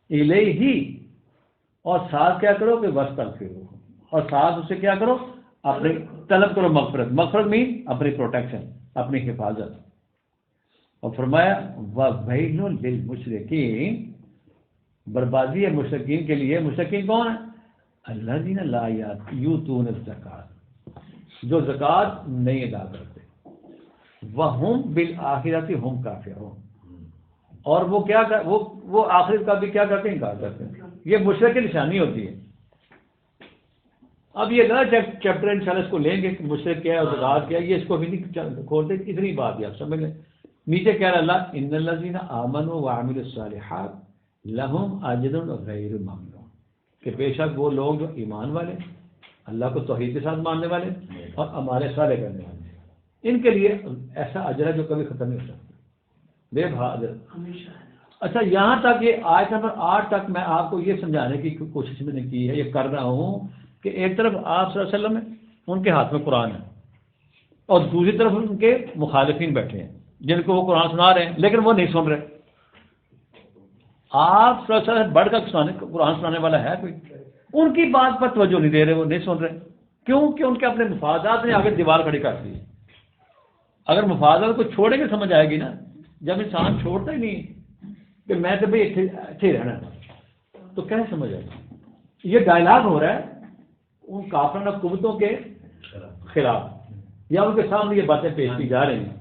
S1: الیہ، اور ساتھ کیا کرو کہ واستغفروا، اور ساتھ اسے کیا کرو اپنی طلب کرو مغفرت، مغفرت مین اپنی پروٹیکشن، اپنی حفاظت، اور فرمایا وَوَيْلٌ لِّلْمُشْرِكِينَ، بربادی ہے مشرکین کے لیے۔ مشرکین کون ہیں؟ الذین لا یؤتون الزکاۃ، جو زکوٰۃ نہیں ادا کرتے، وَهُمْ بِالْآخِرَةِ هُمْ کافرون، اور وہ کیا وہ آخرت کا بھی کیا کرتے ہیں، انکار کرتے ہیں۔ یہ مشرک کی نشانی ہوتی ہے۔ اب یہ نیا چیپٹر انشاءاللہ اس کو لیں گے کہ مشرک کیا ہے اور زکوٰۃ کیا ہے، یہ اس کو بھی نہیں کھولتے، اتنی بات ہے آپ سمجھ لیں۔ نیچے کہہ رہا اللہ ان الذین آمنوا وعملوا الصالحات لہم اجر غیر ممنون، کہ بے شک وہ لوگ جو ایمان والے، اللہ کو توحید کے ساتھ ماننے والے اور ہمارے صالح کرنے والے، ان کے لیے ایسا اجر ہے جو کبھی ختم نہیں ہو سکتا، بے بہادر ہمیشہ۔ اچھا، یہاں تک یہ آیت نمبر 8 تک میں آپ کو یہ سمجھانے کی کوشش میں نے کی ہے، یہ کر رہا ہوں کہ ایک طرف آپ صلی اللہ علیہ وسلم ان کے ہاتھ میں قرآن ہے، اور دوسری طرف ان کے مخالفین بیٹھے ہیں جن کو وہ قرآن سنا رہے ہیں لیکن وہ نہیں سن رہے۔ آپ صلی اللہ علیہ وسلم بڑھ کر قرآن سنانے والا ہے کوئی؟ ان کی بات پر توجہ نہیں دے رہے، وہ نہیں سن رہے، کیوں کہ ان کے اپنے مفادات نے آگے دیوار کھڑی کر دی۔ اگر مفادات کو چھوڑیں گے سمجھ آئے گی نا، جب انسان چھوڑتا ہی نہیں کہ میں تو بھائی اچھے رہنا ہے تو کیسے سمجھ آئے گی؟ یہ ڈائلاگ ہو رہا ہے ان کافرانہ قوتوں کے خلاف، یا ان کے سامنے یہ باتیں پیش کی جا رہی ہیں،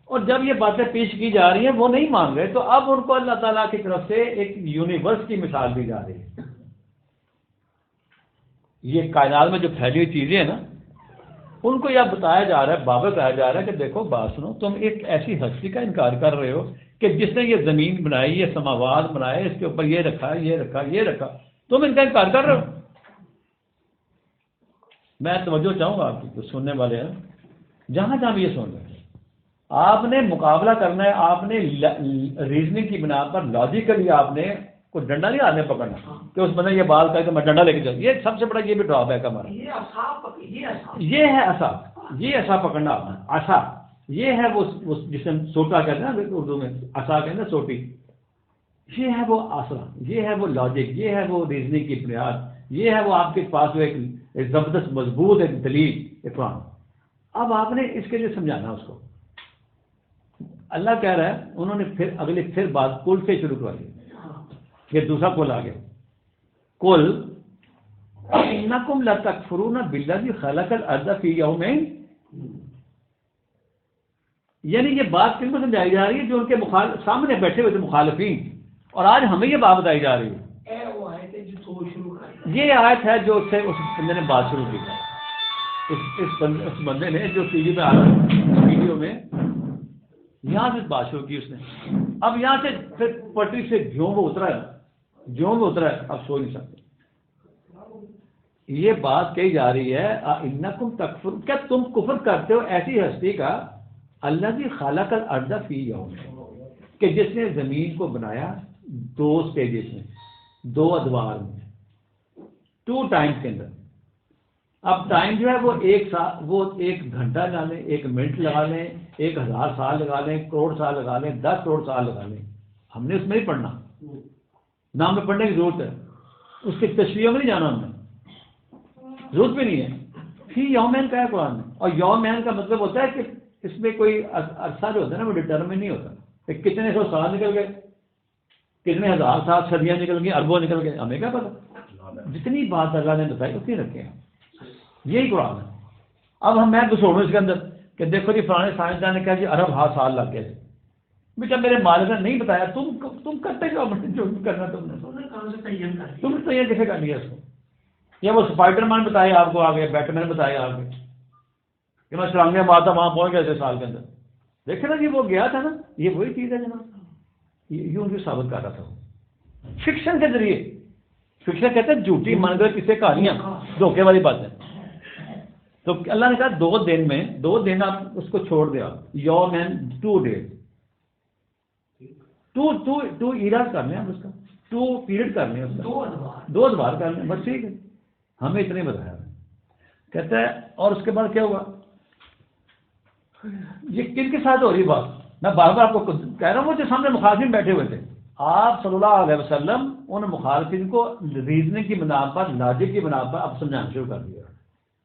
S1: اور جب یہ باتیں پیش کی جا رہی ہیں وہ نہیں مان رہے، تو اب ان کو اللہ تعالیٰ کی طرف سے ایک یونیورس کی مثال دی جا رہی ہے۔ یہ کائنات میں جو پھیلی ہوئی چیزیں ہیں نا، ان کو یہ بتایا جا رہا ہے، بابا کہا جا رہا ہے کہ دیکھو بات سنو، تم ایک ایسی ہستی کا انکار کر رہے ہو کہ جس نے یہ زمین بنائی، یہ سماوات بنائے، اس کے اوپر یہ رکھا یہ رکھا یہ رکھا، تم ان کا انکار کر رہے ہو۔ میں توجہ چاہوں گا آپ کی، جو سننے والے ہیں جہاں جہاں بھی یہ سن رہے ہیں، آپ نے مقابلہ کرنا ہے، آپ نے ریزننگ کی بنا پر لاجیکلی آپ نے کوئی ڈنڈا نہیں ہاتھ میں پکڑنا کہ اس بندے یہ بات کہے تو میں ڈنڈا لے کے جاؤں، یہ سب سے بڑا یہ بھی ڈرا بیک ہے ہمارا، یہ ہے عصا، یہ عصا پکڑنا آپ نے، عصا یہ ہے وہ جس میں سوٹا کہتے ہیں نا اردو میں، عصا کہتے ہیں سوٹی، یہ ہے وہ آسرا، یہ ہے وہ لاجک، یہ ہے وہ ریزننگ کی بنیاد، یہ ہے وہ آپ کے پاس ایک زبردست مضبوط ایک دلیل قرآن۔ اب آپ نے اس کے لیے سمجھانا اس کو۔ اللہ کہہ رہا ہے، انہوں نے پھر بات کل سے شروع کر دی، یہ دوسرا کل آ گیا، کل انکم لتکفرون بالذی خلق الارض فی یومین، یعنی یہ بات کن کو سمجھائی جا رہی ہے؟ جو ان کے سامنے بیٹھے ہوئے تھے مخالفین، اور آج ہمیں یہ بات بتائی جا رہی ہے۔ یہ آیت ہے جو اس بندے نے بات شروع کی، اس بندے نے جو ٹی وی پہ آ رہا ہے ویڈیو میں، یہاں سے بات شروع کی اس نے۔ اب یہاں سے پھر پٹری سے جو وہ اترا ہے اب سو نہیں سکتے۔ یہ بات کہی جا رہی ہے انکم تکفر، کیا تم کفر کرتے ہو ایسی ہستی کا الذی خلق الارض فی یوم، کہ جس نے زمین کو بنایا 2 سٹیجز میں، 2 ادوار میں، 2 ٹائمز کے اندر۔ اب ٹائم جو ہے وہ 1 گھنٹہ لگا لیں، 1 منٹ لگا لیں، 1000 سال لگا لیں، کروڑ سال لگا لیں، 10 کروڑ سال لگا لیں، ہم نے اس میں نہیں پڑھنا، نہ ہمیں پڑھنے کی ضرورت ہے، اس کی تشریح میں نہیں جانا، ہم نے ضرورت بھی نہیں ہے۔ فی یومین کا ہے قرآن میں، اور یومین کا مطلب ہوتا ہے کہ اس میں کوئی عرصہ جو ہوتا ہے نا وہ ڈٹرمن نہیں ہوتا کہ کتنے سو سال نکل گئے، کتنے ہزار سال، صدیاں نکل گئی، اربوں نکل گئے، ہمیں کیا پتا، جتنی بات اللہ نے بتائی اتنی رکھے ہیں، یہی قرآن ہے۔ اب میں گھسوڑوں اس کے اندر کہ دیکھو جی فلانے سائنسدان نے کہا جی ارب ہا سال لگ گئے تھے، بیٹا میرے مالک نے نہیں بتایا، تم کرتے جو کرنا تم نے تیار کیسے کر لیا اس کو؟ یا وہ اسپائڈر مین بتائے آپ کو آگے، بیٹ مین بتائے آگے کہ میں سرانگے مارتا وہاں پہنچ گئے تھے سال کے اندر، دیکھے نا جی وہ گیا تھا نا، یہ وہی چیز ہے جناب، یہ ان کی ثابت کر رہا تھا فکشن کے ذریعے۔ فکشن کہتے ہیں جھوٹی مان گئے کسی کہانیاں، دھوکے والی باتیں۔ تو اللہ نے کہا 2 دن میں 2 دن آپ اس کو چھوڑ دیا، یوم اینڈ 2 days، 2 ایراز کرنے ہیں اس کا، 2 پیریڈ کرنے ہیں اس کا، 2 ادوار کرنے ہیں، بس ٹھیک ہے، ہمیں اتنے بتایا۔ کہتا ہے اور اس کے بعد کیا ہوا؟ یہ کن کے ساتھ ہو رہی بات؟ میں بار بار آپ کو کہہ رہا ہوں، وہ جو سامنے مخالفین بیٹھے ہوئے تھے، آپ صلی اللہ علیہ وسلم ان مخالفین کو ریزننگ کی بنا پر، لاجک کی بنا پر اب سمجھانا شروع کر دیا،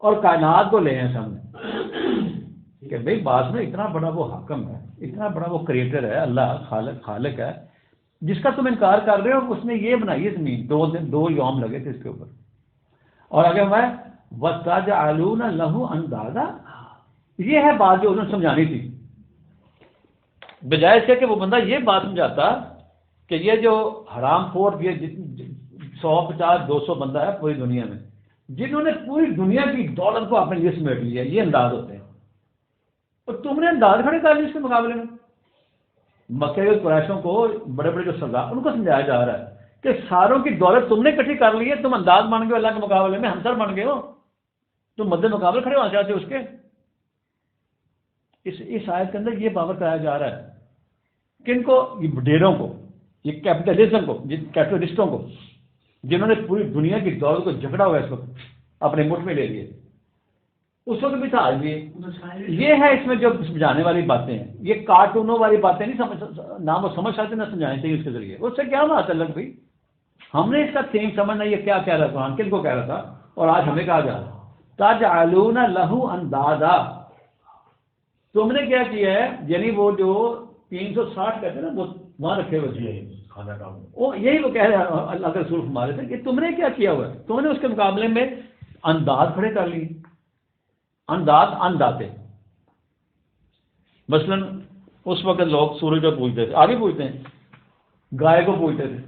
S1: اور کائنات کو لے ہیں سامنے کہ بھئی بعض میں اتنا بڑا وہ حاکم ہے، اتنا بڑا وہ کریٹر ہے، اللہ خالق ہے، جس کا تم انکار کر رہے ہو، اس نے یہ بنائی ہے زمین، 2 یوم لگے تھے اس کے اوپر، اور آگے میں وَتَجْعَلُونَ لَهُ أَنْدَادًا، یہ ہے بات جو انہوں نے سمجھانی تھی، بجائے سے کہ وہ بندہ یہ بات سمجھاتا کہ یہ جو حرام خور، یہ 150 200 بندہ ہے پوری دنیا میں جنہوں نے پوری دنیا کی دولت کو اپنے لیے سمیٹ لیا، یہ انداز ہوتے ہیں، اور تم نے انداز کھڑے کر لیے اس کے مقابلے میں۔ مکے کے قریشوں کو، بڑے بڑے جو سردار، ان کو سمجھایا جا رہا ہے کہ ساروں کی دولت تم نے اکٹھی کر لی ہے، تم انداز مان گئے اللہ کے مقابلے میں، ہمسر بن گئے ہو، تم مد مقابل کھڑے ہونا چاہتے ہو اس کے۔ اس آیت کے اندر یہ باور کرایا جا رہا ہے کن کو؟ یہ ڈیروں کو، یہ کیپٹلزم کو، کیپٹلسٹوں کو، جنہوں نے پوری دنیا کی دولت کو جھگڑا ہوا اس وقت اپنے مٹھ میں لے لیے، اس وقت بھی تھا آج بھی۔ یہ ہے اس میں جو سمجھانے والی باتیں ہیں، یہ کارٹونوں والی باتیں نہیں سمجھ، نہ وہ سمجھ سکتے نہ سمجھانے چاہیے اس کے ذریعے، اس سے کیا بات ہے لگ بھائی، ہم نے اس کا تھیم سمجھنا یہ کیا کہہ رہا تھا، کن کو کہہ رہا تھا، اور آج ہمیں کہا جا رہا ہے تجعلون لہ اندادا، تم نے کیا کیا ہے، یعنی وہ جو 360 کہتے ہیں نا، وہ وہاں رکھے ہوئے تھے، یہی وہ کہہ رہے ہیں اللہ کے رسول ہمارے تھے کہ تم نے کیا کیا ہوا ہے، تم نے اس کے مقابلے میں انداز کھڑے کر لیے، انداز انداتے۔ مثلا اس وقت لوگ سورج کو پوجتے تھے، آگے پوجتے ہیں، گائے کو پوجتے تھے،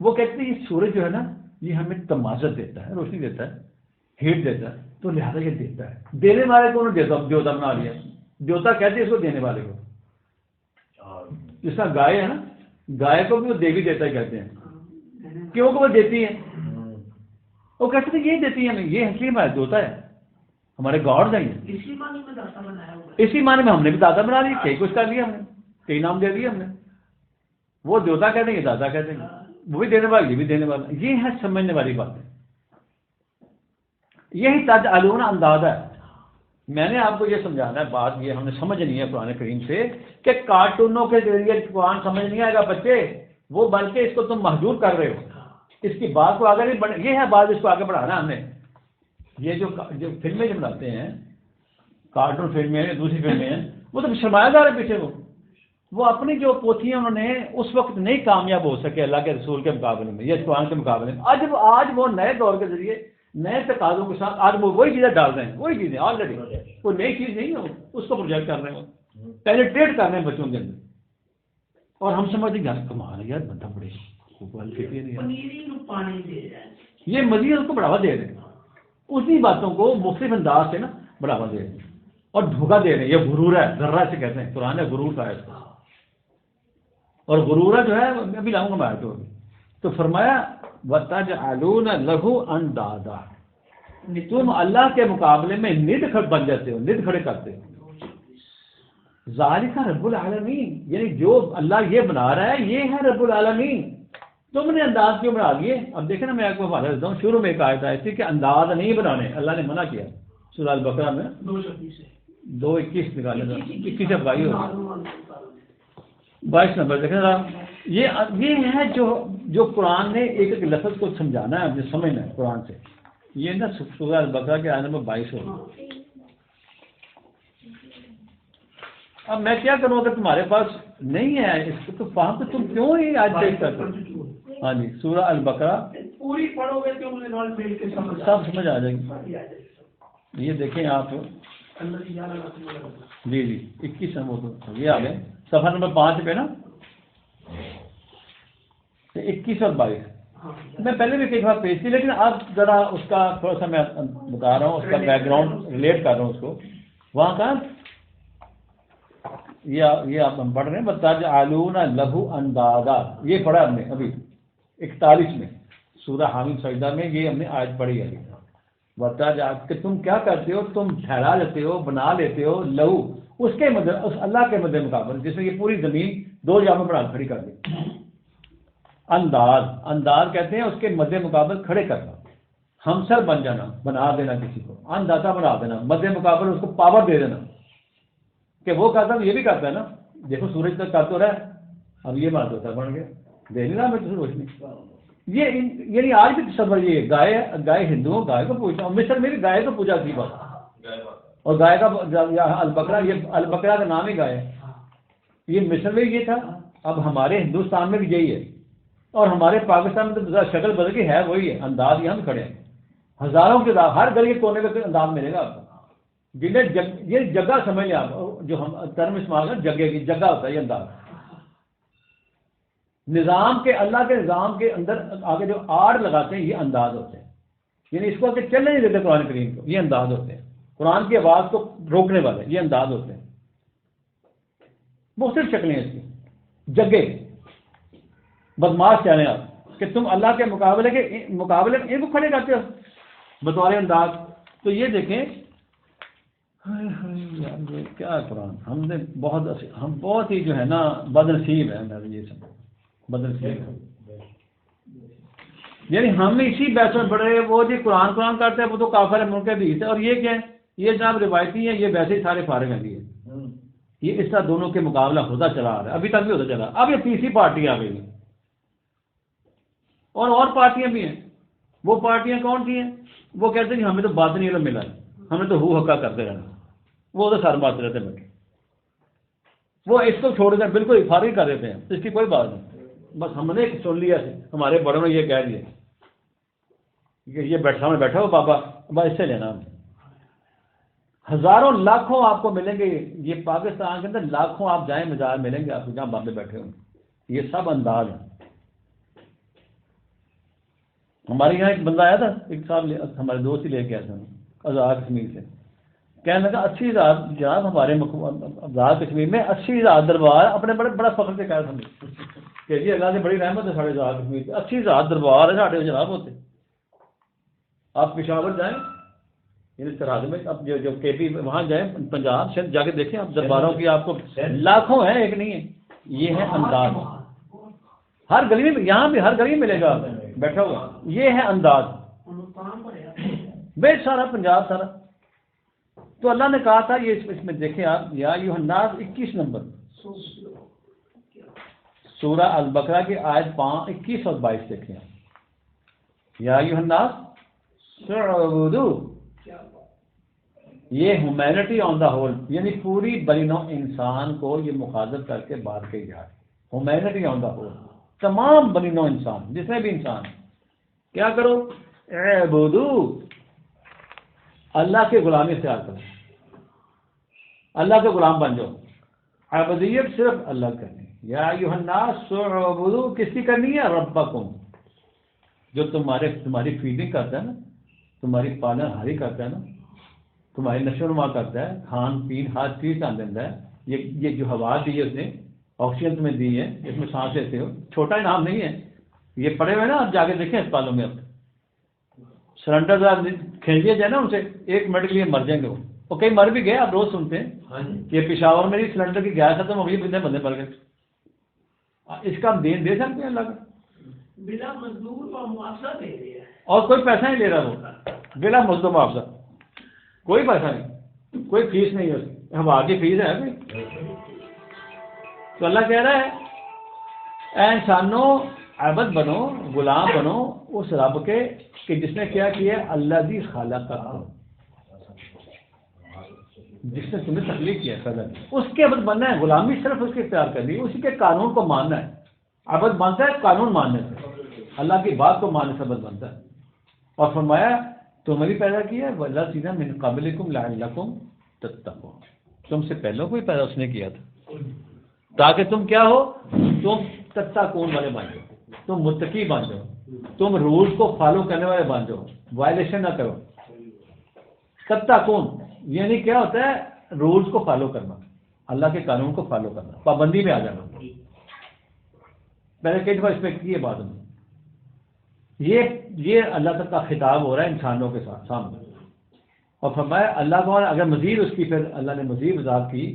S1: وہ کہتے ہیں یہ سورج جو ہے نا یہ ہمیں تمازت دیتا ہے، روشنی دیتا ہے، ہیٹ دیتا ہے، تو لہٰذا یہ دیتا ہے، دینے والے کو انہوں نے دیوتا بنا لیا، دیوتا کہتے ہیں اس کو دینے والے کو، جس کا گائے ہے نا، گائے کو بھی وہ دیوی دیتا ہی کہتے ہیں، کیوں کہ وہ دیتی ہے، وہ کہتے ہیں یہ دیتی ہے ہمیں، یہ اصلی ہمارا دیوتا ہے، ہمارے گاڈ ہیں، اسی معنی میں ہم نے بھی دادا بنا لیا، کئی کچھ کر لیا ہم نے، کئی نام دے دیے ہم نے، وہ دیوتا کہتے ہیں، یہ دادا کہتے ہیں، وہ بھی دینے والا، یہ بھی دینے والا، یہ ہے سمجھنے والی بات ہے، یہی تجعلون انداز ہے۔ میں نے آپ کو یہ سمجھانا ہے بات، یہ ہم نے سمجھنی ہے قرآن کریم سے کہ کارٹونوں کے ذریعے قرآن سمجھ نہیں آئے گا بچے، وہ بلکہ اس کو تم محدود کر رہے ہو، اس کی بات کو آگے نہیں بڑھ، یہ ہے بات، اس کو آگے بڑھانا ہم نے۔ یہ جو فلمیں جو بناتے ہیں، کارٹون فلمیں، دوسری فلمیں ہیں، وہ تو سرمایہ دار ہے پیچھے، وہ اپنی جو پوتھیاں انہوں نے اس وقت نہیں کامیاب ہو سکے اللہ کے رسول کے مقابلے میں یا قرآن کے مقابلے میں، آج وہ نئے دور کے ذریعے نئے تقاضوں کے ساتھ آج وہ وہی چیزیں ڈال رہے ہیں، وہی چیزیں آلریڈی، کوئی نئی چیز نہیں ہے، اس کو پروجیکٹ کر رہے ہیں، پینیٹریٹ کر رہے ہیں بچوں کے اندر، اور ہم سمجھتے ہیں یار کمال ہے یار، بندہ بڑے یہ مزید اس کو بڑھاوا دے رہے ہیں، اسی باتوں کو مختلف انداز سے نا بڑھاوا دے رہے ہیں اور دھوکہ دے رہے ہیں، یہ غرور ہے، ذرہ سے کہتے ہیں، قرآن نے غرور کا ہے اس کو، اور غرورہ جو ہے میں ابھی لاؤں گا میں آئے تو فرمایا وَتَجْعَلُونَ لَهُ أَنْدَادًا، تم اللہ کے مقابلے میں ند بن جاتے ہو، ند کھڑے کرتے ہو، ذالک رب العالمین، یعنی جو اللہ یہ بنا رہا ہے یہ ہے رب العالمین، تم نے انداز کیوں بنا لیے؟ اب دیکھیں نا، میں آپ کو حوالہ دیتا ہوں، شروع میں ایک آیت آئی تھی کہ انداز نہیں بنانے، اللہ نے منع کیا سورہ البقرہ میں 2:21 نکالے تھا، 21 افغائی ہو 22 نمبر دیکھیں ذرا، یہ ہے جو قرآن نے ایک ایک لفظ کو سمجھانا ہے، ہمیں سمجھنا ہے قرآن سے، یہ نا سورہ البقرہ کے آیت نمبر 22 ہوگا. اب میں کیا کروں اگر تمہارے پاس نہیں ہے اس کو تو فہم تو تم کیوں ہی آج پیش کرتے ہو؟ ہاں جی سورہ البقرہ
S2: پوری پڑھو گے تو مل کے
S1: سب سمجھ آ جائے گی. یہ دیکھیں آپ جی 21 نمبر یہ آ گئے صفحہ نمبر 5 پہ نا 21 اور 22. میں پہلے بھی کئی بار پیش کی لیکن اب ذرا اس کا تھوڑا سا میں بتا رہا ہوں اس کا بیک گراؤنڈ ریلیٹ کر رہا ہوں اس کو. وہاں کا یہ آپ ہم پڑھ رہے ہیں وَتَجْعَلُونَ لَهُ أَنْدَادًا یہ پڑھا ہم نے ابھی 41 میں سورہ حامیم سجدہ میں یہ ہم نے آیت پڑھی ہے. کہ تم کیا کرتے ہو تم ٹھہرا لیتے ہو بنا لیتے ہو لہو اس کے اس اللہ کے مد مقابل جس میں یہ پوری زمین 2 جاموں پر کھڑی کر دی. انداز کہتے ہیں اس کے مد مقابل کھڑے کرنا ہمسر بن جانا بنا دینا کسی کو اندازہ بنا دینا مد مقابل اس کو پاور دے دینا کہ وہ کرتا ہے یہ بھی کرتا ہے نا. دیکھو سورج تک کرتا رہا ہے اب یہ بات ہوتا بن گیا دے نہیں رہا میں کسی روشنی. یہ یعنی آج بھی تصور یہ گائے ہندوؤں گائے کو پوچھتا ہوں مصر میں بھی گائے کو پوجا کی بات اور گائے کا البقرہ یہ البقرہ کا نام ہی گائے یہ مصر میں یہ تھا. اب ہمارے ہندوستان میں بھی یہی ہے اور ہمارے پاکستان میں تو شکل بدل کے ہے وہی ہے انداز یہاں کھڑے ہیں ہزاروں کے ہر گلی کونے کا انداز ملے گا آپ کو. جنہیں یہ جگہ سمجھ لیں آپ جو ہم ٹرم استعمال کریں جگہ کی جگہ ہوتا ہے یہ انداز نظام کے اللہ کے نظام کے اندر آگے جو آڑ لگاتے ہیں یہ انداز ہوتے ہیں. یعنی اس کو آگے چلنے نہیں دیتے قرآن کریم کو یہ انداز ہوتے ہیں. قرآن کی آواز کو روکنے والے یہ انداز ہوتے ہیں. مختلف شکلیں اس کی جگہ بدماش چاہیں آپ کہ تم اللہ کے مقابلے میں ان کو کھڑے کرتے ہو بطور انداز. تو یہ دیکھیں کیا قرآن ہم نے بہت ہی جو ہے نا بدنصیب ہے یہ سب بدنصیب. یعنی ہم اسی بحث میں پڑے وہ جی قرآن کرتے ہیں وہ تو کافر ہے ملک بھی ہے اور یہ کیا ہے یہ جناب روایتی ہے یہ ویسے ہی سارے فارغ ہیں یہ اس طرح دونوں کے مقابلہ ہوتا چلا آ رہا ہے ابھی تک بھی ہوتا چلا. اب یہ تیسری پارٹی آ گئی اور پارٹیاں بھی ہیں. وہ پارٹیاں کون سی ہیں وہ کہتے ہیں کہ ہمیں تو باطنی علم ملا ہے ہمیں تو ہو حقا کرتے رہنا وہ تو سر بات رہتے بیٹھے وہ اس کو چھوڑ کر بالکل فارغ کر دیتے ہیں اس کی کوئی بات نہیں. بس ہم نے سن لیا ہمارے بڑوں نے یہ کہہ دیا کہ یہ بیٹھا ہو بابا بس اس سے لینا ہمیں. ہزاروں لاکھوں آپ کو ملیں گے یہ پاکستان کے اندر لاکھوں آپ جائیں مزار ملیں گے آپ کو جہاں بابے بیٹھے ہوں یہ سب انداز ہیں. ہمارے یہاں ایک بندہ آیا تھا ایک صاحب ہمارے دوست ہی لے کے آئے تھے آزاد کشمیر سے کہنے لگا 80,000 جناب ہمارے آزاد کشمیر میں 80,000 دربار اپنے بڑا فخر سے کہا تھا کہ جی اللہ سے بڑی رحمت ہے ساڑھے آزاد کشمیر سے 80,000 دربار ہے ساڑھے جناب ہوتے. آپ پشاور جائیں یعنی سرحد میں اب جو کے پی وہاں جائیں پنجاب سندھ جا کے دیکھیں آپ درباروں کی آپ کو لاکھوں ہیں ایک نہیں ہے. یہ ہے انداز ہر گلی میں یہاں بھی ہر گلی میں ملے گا بیٹھا ہوا یہ ہے انداز بے سارا پنجاب سارا. تو اللہ نے کہا تھا یہ اس میں دیکھیں آپ یا ایھا الناس 21 نمبر سورہ البقرہ کی آیت 21 اور 22 دیکھیں یا ایھا الناس اعبدوا یہ ہیومینٹی آن دا ہول یعنی پوری بنی نوع انسان کو یہ مخاطب کر کے بات کہی جا رہی ہیومینٹی آن دا ہول تمام بنی نوع انسان جتنے بھی انسان کیا کرو اعبدوا اللہ کے غلامی اختیار کرو اللہ کے غلام بن جاؤ. عبودیت صرف اللہ کرنی یا ایھا الناس اعبدوا کس کی کرنی ہے ربکم جو تمہاری فیڈنگ کرتا ہے نا تمہاری پالن ہاری کرتا ہے نا تمہاری نشو و نما کرتا ہے کھان پین ہر چیز کا دیتا ہے یہ جو ہوا دی ہے اس نے آکسیجن تمہیں دی ہے اس میں سانس لیتے ہو چھوٹا انعام نہیں ہے. یہ پڑے ہوئے نا آپ جا کے دیکھیں اسپتالوں میں اب سلنڈر کھینچیے جائے نا ان سے 1 منٹ کے لیے مر جائیں گے وہ کئی مر بھی گئے آپ روز سنتے ہیں کہ پشاور میں سلنڈر کی گیس ختم ہو گئی بندے مر گئے. اس کا ہم دے سکتے ہیں اللہ کا
S2: بلا مزدور اور معاوضہ دے رہے ہیں
S1: اور کوئی پیسہ نہیں لے رہا وہ بلا مزدور معاوضہ کوئی پیسہ نہیں کوئی فیس نہیں ہے ہوا کی فیس ہے ابھی. تو اللہ کہہ رہا ہے اے انسانوں عبد بنو، غلام بنو اس رب کے کہ جس نے کیا کیا الذی خلقکم، جس نے تمہیں تخلیق کیا پیدا کیا، اس کے عبد بننا ہے. غلامی صرف اس کی اختیار کرنی ہے، اسی کے قانون کو ماننا ہے. عبد بنتا ہے قانون ماننے سے، اللہ کی بات کو ماننے سے عبد بنتا ہے. اور فرمایا تمہیں بھی پیدا کیا ہے والذین من قبلکم لعلکم تتقون، تم سے پہلوں کو ہی پیدا اس نے کیا تھا تاکہ تم کیا ہو، تم تتقون والے بن جاؤ، تم متقی بن جاؤ، تم رولز کو فالو کرنے والے بن جاؤ، وائلیشن نہ کرو. تتقون یعنی کیا ہوتا ہے، رولز کو فالو کرنا، اللہ کے قانون کو فالو کرنا، پابندی میں آ جانا. میں نے کئی دفعہ اس میں کی ہے بات میں. یہ اللہ تک کا خطاب ہو رہا ہے انسانوں کے ساتھ سامنے. اور فرمایا اللہ کون ہے، اگر مزید اس کی پھر اللہ نے مزید وضاحت کی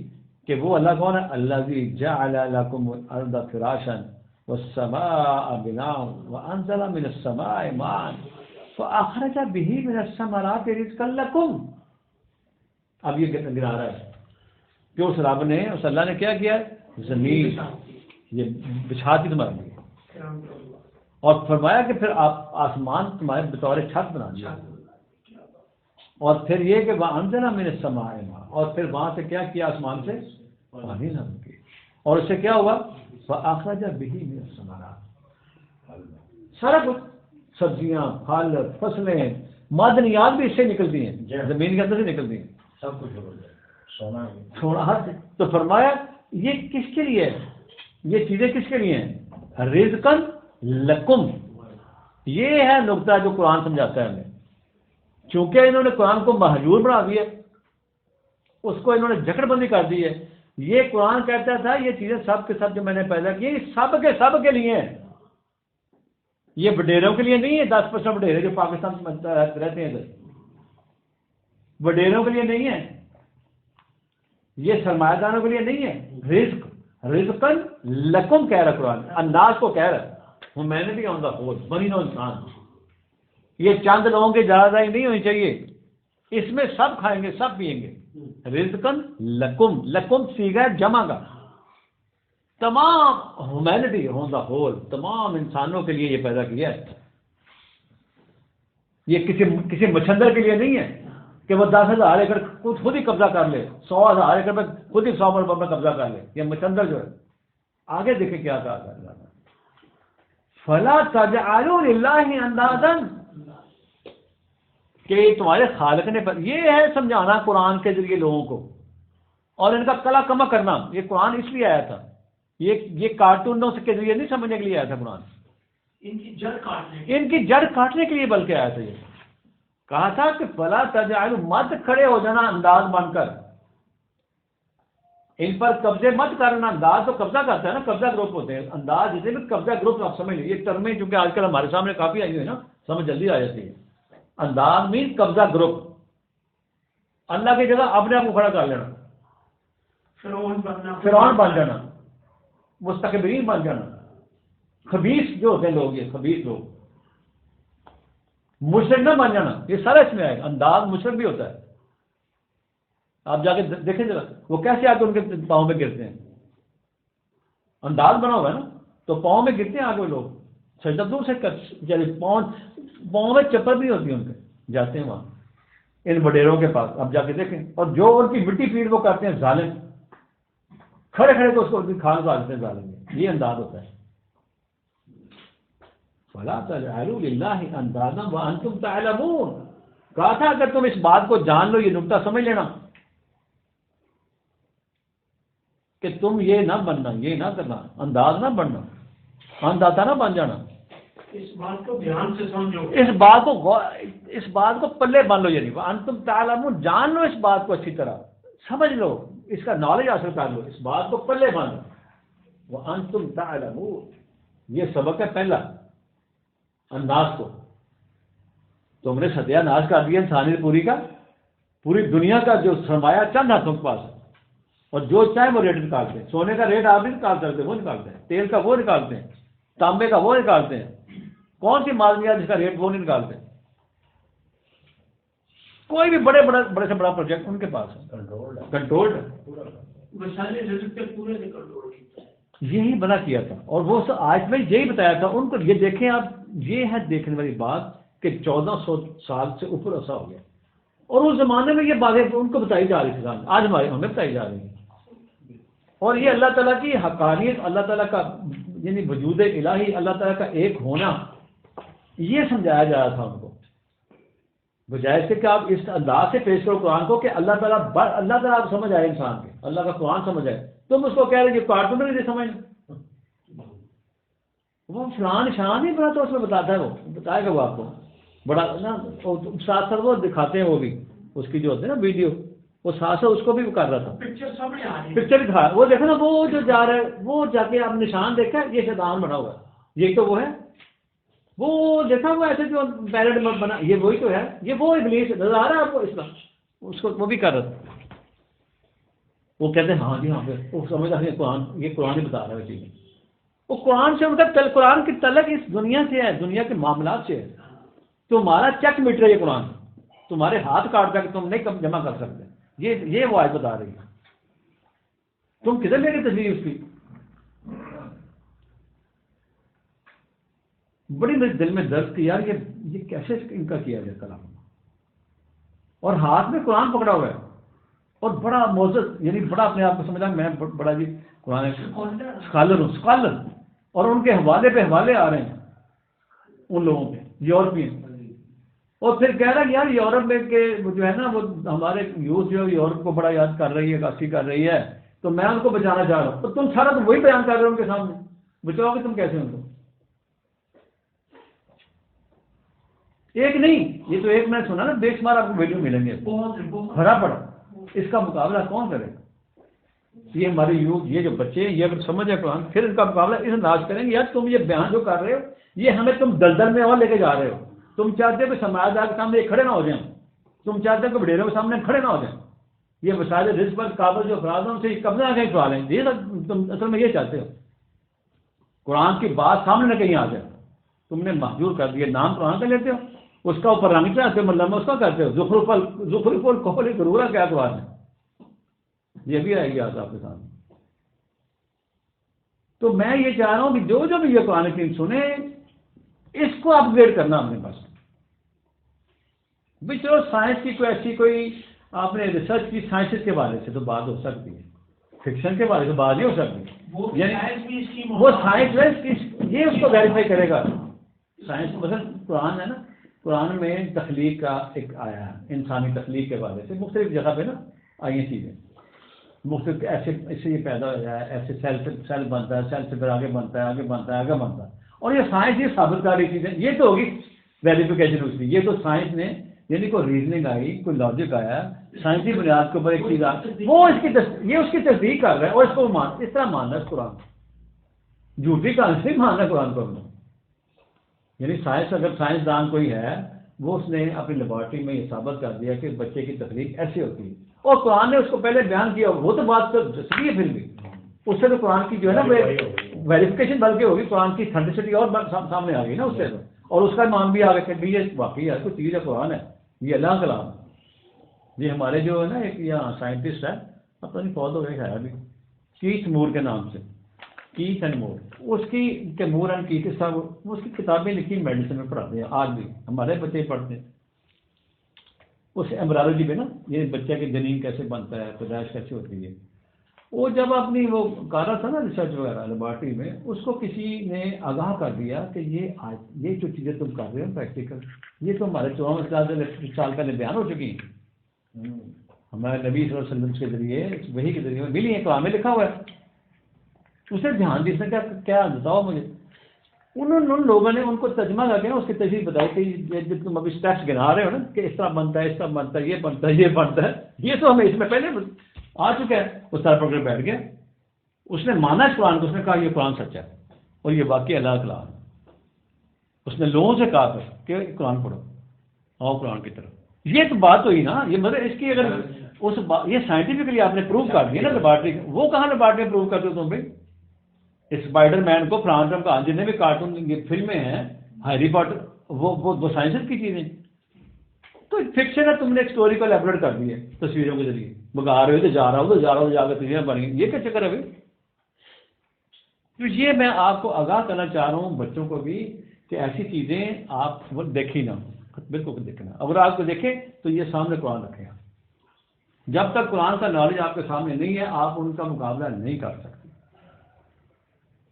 S1: کہ وہ اللہ کون ہے، الذی جعل لکم الارض فراشا والسماء بناء وانزل من السماء ماء فاخرج به من الثمرات رزقا لکم. اب یہ گرا رہا ہے کہ اس رب نے، اس اللہ نے کیا کیا، زمین یہ بچھا دی تمہارے لیے، اور فرمایا کہ پھر آپ آسمان تمہارے بطور چھت بنا دیا، اور پھر یہ کہ وَأَنزَلَ مِنَ السَّمَاءِ مَاءً، اور پھر وہاں سے کیا کیا، آسمان سے پانی نازل کیا، اور اس سے کیا ہوا، فَأَخْرَجَ بِهِ مِنَ الثَّمَرَاتِ، سارا کچھ سبزیاں، پھل، فصلیں، معدنیات بھی اس سے نکلتی ہیں، زمین کے اندر سے نکلتی ہیں، سب کچھ سونا ہر سے. تو فرمایا یہ کس کے لیے ہے، یہ چیزیں کس کے لیے ہیں، رزقاً لکم. یہ ہے نقطہ جو قرآن سمجھاتا ہے ہمیں. چونکہ انہوں نے قرآن کو مہجور بنا دیا، اس کو انہوں نے جکڑ بندی کر دی ہے. یہ قرآن کہتا تھا یہ چیزیں سب کے سب جو میں نے پیدا کی یہ سب کے لیے ہیں، یہ وڈیروں کے لیے نہیں ہے. 10% وڈیرے جو پاکستان میں رہتے ہیں وڈیروں کے لیے نہیں ہے، یہ سرمایہ داروں کے لیے نہیں ہے. رزقاً لکم کہہ رہا قرآن، انداز کو کہہ رہا ہیومینٹی آن دا ہول، بنی نو انسان. یہ چند لوگوں کی اجازت نہیں ہونی چاہیے، اس میں سب کھائیں گے، سب پیئیں گے. رزقاً لکم، لکم صیغہ جمع کا، تمام ہیومینٹی آن دا ہول، تمام انسانوں کے لیے یہ پیدا کیا ہے. یہ کسی مچھندر کے لیے نہیں ہے کہ وہ 10,000 ایکڑ خود ہی قبضہ کر لے، 100,000 ایکڑ میں خود ہی 100 پر قبضہ کر لے. یہ مچھندر جو ہے، آگے دیکھیں کیا کہا جا رہا ہے، فَلَا تَجْعَلُوا لِلَّهِ أَندَادًا، کہ تمہارے خالق نے یہ ہے سمجھانا قرآن کے ذریعے لوگوں کو، اور ان کا کلا کما کرنا. یہ قرآن اس لیے آیا تھا، یہ کارٹونوں کے ذریعے نہیں سمجھنے کے لیے آیا تھا قرآن، ان کی جڑ کاٹنے کے لیے بلکہ آیا تھا. یہ کہا تھا کہ فلا تجعلوا، مت کھڑے ہو جانا انداز بن کر، ان پر قبضے مت کرنا. انداز تو قبضہ کرتا ہے نا، قبضہ گروپ ہوتے ہیں. انداز جسے بھی قبضہ گروپ آپ سمجھ لیجیے. یہ ٹرمیں چونکہ آج کل ہمارے سامنے کافی آئی ہوئی ہے نا، سمجھ جلدی آ جاتی ہے. انداز مین قبضہ گروپ، اللہ کی جگہ اپنے آپ کو کھڑا کر لینا، فرعون بن جانا، مستکبرین بن جانا، خبیث جو ہوتے ہیں لوگ، یہ خبیث لوگ، مشرک نہ بن جانا. یہ سارا اس میں آئے. انداز مشرک بھی ہوتا ہے. آپ جا کے دیکھیں ذرا وہ کیسے آ کے ان کے پاؤں میں گرتے ہیں. انداز بنا ہوا ہے نا، تو پاؤں میں گرتے ہیں آگے وہ لوگ، سجدہ دور سے پاؤں میں چپل بھی ہوتی ہے ان کے، جاتے ہیں وہاں ان وڈیروں کے پاس. آپ جا کے دیکھیں، اور جو ان کی مٹی پیٹ وہ کرتے ہیں ظالم، کھڑے کھڑے کو اس کو کھان کھا دیتے ہیں ظالم. یہ انداز ہوتا ہے. فَلَا تَجْعَلُوا لِلَّهِ أَندَادًا وَأَنْتُمْ تَعْلَمُونَ. کہا تھا اگر تم اس بات کو جان لو، یہ نکتہ سمجھ لینا کہ تم یہ نہ بننا، یہ نہ کرنا، انداز نہ بننا، اندازہ نہ بن جانا.
S2: اس بات کو دھیان سے سمجھو،
S1: اس بات کو پلے بن لو. یعنی انتم تعلمون، جان لو اس بات کو اچھی طرح، سمجھ لو، اس کا نالج حاصل کر لو، اس بات کو پلے بن لو. وانتم تعلمون، یہ سبق ہے پہلا. انداز کو تم نے ستیہ ناش کر دیا انسانیت پوری کا، پوری دنیا کا جو سرمایہ چند ہاتھوں کے پاس ہے، اور جو چاہے وہ ریٹ نکالتے ہیں. سونے کا ریٹ آپ نہیں نکال سکتے، وہ نکالتے ہیں. تیل کا وہ نکالتے ہیں، تانبے کا وہ نکالتے ہیں. کون سی معدنیات جس کا ریٹ وہ نہیں نکالتے. کوئی بھی بڑے سے بڑا پروجیکٹ ان کے پاس ہے، کنٹرولڈ ہے.
S2: مسالے پورے سے کنٹرول کیتا ہے.
S1: یہی بنا کیا تھا، اور وہ آج میں یہی بتایا تھا ان کو. یہ دیکھیں آپ، یہ ہے دیکھنے والی بات کہ 1400 سال سے اوپر عرصہ ہو گیا، اور اس زمانے میں یہ باتیں ان کو بتائی جا رہی تھی، آج ہمیں بتائی جا رہی ہیں. اور یہ اللہ تعالیٰ کی حقانیت، اللہ تعالیٰ کا یعنی وجود الہی، اللہ تعالیٰ کا ایک ہونا، یہ سمجھایا جا رہا تھا ان کو. بجائے سے کہ آپ اس انداز سے پیش کرو قرآن کو کہ اللہ تعالیٰ آپ سمجھ آئے انسان کے، اللہ کا قرآن سمجھ آئے، تم اس کو کہہ رہے کہ کارٹون میں نہیں سمجھ. وہ فلان شان نہیں بنا تو اس میں بتاتا ہے، وہ بتائے گا وہ آپ کو بڑا نا. ساتھ ساتھ وہ دکھاتے ہیں، وہ بھی اس کی جو ہوتے ہیں نا ویڈیو، وہ ساتھ ساتھ اس کو بھی کر رہا تھا، پکچر دکھا. وہ دیکھو نا، وہ جو جا رہا ہے، وہ جا کے آپ نشان دیکھا، یہ شیطان بنا ہوا ہے، یہ تو وہ ہے. وہ دیکھا وہ ایسے جو پیرٹ بنا، یہ وہی تو ہے، یہ وہ ابلیس نظر آ رہا ہے آپ کو. اسلام اس کو وہ بھی کر رہا تھا. وہ کہتے ہیں ہاں جی ہاں، پھر وہ سمجھ آ قرآن، یہ قرآن ہی بتا رہا ہے چیزیں. وہ قرآن سے مطلب قرآن کی تعلق اس دنیا سے ہے، دنیا کے معاملات سے ہے. تمہارا چیک میٹر ہے یہ قرآن، تمہارے ہاتھ کاٹ کر تم نہیں کم جمع کر سکتے. یہ وہ آیت بتا رہی ہے. تم کدھر لے گئے تصویر اس کی؟ بڑی میرے دل میں درد کی یار، یہ کیسے ان کا کیا گیا کلام. اور ہاتھ میں قرآن پکڑا ہوا ہے، اور بڑا معزز، یعنی بڑا اپنے آپ کو سمجھا میں بڑا جی قرآن اسکالر ہوں، اسکالر. اور ان کے حوالے پہ حوالے آ رہے ہیں ان لوگوں پہ، یورپین. اور پھر کہہ رہا ہے یار یورپ میں کہ جو ہے نا، وہ ہمارے یوتھ جو یورپ کو بڑا یاد کر رہی ہے، کاشی کر رہی ہے، تو میں ان کو بچانا چاہ رہا ہوں. تو تم سارا وہی بیان کر رہے ہو ان کے سامنے، بچاؤ گے تم کیسے ان کو؟ ایک نہیں، یہ تو ایک میں نے سنا نا، بے شمار آپ کو ویڈیو ملیں گے بھرا پڑا. اس کا مقابلہ کون کرے؟ یہ ہمارے یوتھ، یہ جو بچے ہیں، یہ اگر سمجھ ہے قرآن، پھر ان کا مقابلہ اس انداز کریں گے. یار تم یہ بیان جو کر رہے ہو، یہ ہمیں تم دلدل میں اور لے کے جا رہے ہو. تم چاہتے ہو کہ سماج دار کے سامنے یہ کھڑے نہ ہو جائیں، تم چاہتے ہو کہ وڈیروں کے سامنے کھڑے نہ ہو جائیں. یہ وسائل رزق پر قابل جو افراد ہیں ان سے قبضہ نہ کہیں کروا لیں. یہ تم اصل میں یہ چاہتے ہو، قرآن کی بات سامنے نہ کہیں آ جائے. تم نے محجور کر دیا، نام قرآن کا لیتے ہو، اس کا اوپر رنگ چڑھاتے ہو، مطلب اس کا کرتے ہو. زخرف القول غرورا کیا اعتبار ہے؟ یہ بھی آئے گی آج آپ کے سامنے. تو میں یہ چاہ رہا ہوں کہ جو بھی یہ قرآن کریم سنے، اس کو اپ گریڈ کرنا اپنے پاس. بھی چلو سائنس کی کوئی ایسی کوئی آپ نے ریسرچ کی سائنس کے بارے سے تو بات ہو سکتی ہے، فکشن کے بارے سے بات نہیں ہو سکتی. یعنی وہ سائنس یہ اس کو ویریفائی کرے گا. سائنس مثلا قرآن ہے نا، قرآن میں تخلیق کا ایک آیا ہے، انسانی تخلیق کے بارے سے مختلف جگہ پہ نا آئی ہیں چیزیں مختلف، ایسے سے یہ پیدا ہو جائے، ایسے سیل بنتا ہے، سیل سے پھر آگے بنتا ہے، آگے بنتا ہے، آگے بنتا ہے. اور یہ سائنس یہ ثابت کر رہی چیزیں، یہ تو ہوگی ویریفیکیشن اس کی. یہ تو سائنس نے یعنی کوئی ریزننگ آئی، کوئی لاجک آیا، سائنسی بنیاد کے اوپر ایک چیز آئی، وہ یہ اس کی تصدیق کر رہا ہے، اور اس کو اس طرح ماننا ہے. اس قرآن جھوٹی کہانی سے ماننا ہے قرآن کو. یعنی سائنس، اگر سائنسدان کوئی ہے، وہ اس نے اپنی لیبارٹری میں یہ ثابت کر دیا کہ بچے کی تخلیق ایسی ہوتی ہے، اور قرآن نے اس کو پہلے بیان کیا. وہ تو بات تو صحیح ہے، پھر بھی اس سے تو قرآن کی جو ہے نا ویریفیکیشن بلکہ ہوگی، قرآن کی تھنڈسٹی اور سامنے آ گئی نا اس سے. اور اس کا مان بھی آ گیا کہ یہ واقعی ہے، کوئی چیز ہے، قرآن ہے، یہ اللہ کلام ہے. یہ ہمارے جو ہے نا ایک یہاں سائنٹسٹ ہے، اب تو نہیں فوت ہو گئے ہے ابھی، کیتھ مور کے نام سے، کیتھ اینڈ مور. اس کی مور اینڈ کیتھ صاحب، اس کی کتابیں لکھی میڈیسن میں پڑھاتے ہیں، آج بھی ہمارے بچے پڑھتے ہیں. اس ایمبرالوجی پہ نا، یہ بچہ کے جنین کیسے بنتا ہے، پیدائش کیسے ہوتی ہے. وہ جب اپنی وہ کر رہا تھا نا ریسرچ وغیرہ لیبارٹری میں، اس کو کسی نے آگاہ کر دیا کہ یہ جو چیزیں تم کر رہے ہو پریکٹیکل، یہ تو ہمارے 14 سال پہلے بیان ہو چکی ہیں. ہمارے نبی صلی اللہ علیہ وسلم کے ذریعے، وحی کے ذریعے ملی ہیں، قرآن میں لکھا ہوا ہے. اسے دھیان دی، اس نے کیا بتاؤ مجھے. ان لوگوں نے ان کو ترجمہ کر کے نا اس کی تشریح بتائی کہ جب تم ابھی اسٹیپس گنا رہے ہو نا کہ اس طرح بنتا ہے، اس طرح بنتا ہے، یہ بنتا ہے، یہ بنتا ہے، یہ تو ہمیں اس میں پہلے آ چکا ہے. وہ سر پکڑ بیٹھ گیا، اس نے مانا اس قرآن کو، اس نے کہا یہ قرآن سچا ہے اور یہ واقعی اللہ کلام ہے. اس نے لوگوں سے کہا تھا کہ قرآن پڑھو، آؤ قرآن کی طرف. یہ تو بات ہوئی نا، یہ مطلب اس کی اگر یہ سائنٹیفکلی آپ نے پروو کر دیا نا لیبارٹری، وہ کہاں لیبارٹری میں پروو کرتے ہو تم بھائی؟ اسپائڈر مین کو فرانس کا جتنے بھی کارٹون فلمیں ہیں، ہیری پاٹر، وہ سائنس کی چیزیں. تو فکشن ہے، تم نے ایک اسٹوری کو ایلیبریٹ کر دی ہے تصویروں کے ذریعے، بگا رہے ہو تو جا رہا ہو تو جا رہا ہو، جا کر تصویریں بنی. یہ کیا چکر ہے بھائی؟ تو یہ میں آپ کو آگاہ کرنا چاہ رہا ہوں بچوں کو بھی کہ ایسی چیزیں آپ وہ دیکھی نہ، بالکل دیکھنا، اگر آپ کو دیکھیں تو یہ سامنے قرآن رکھیں، جب تک قرآن کا نالج آپ کے سامنے نہیں ہے آپ ان کا مقابلہ نہیں کر سکتے۔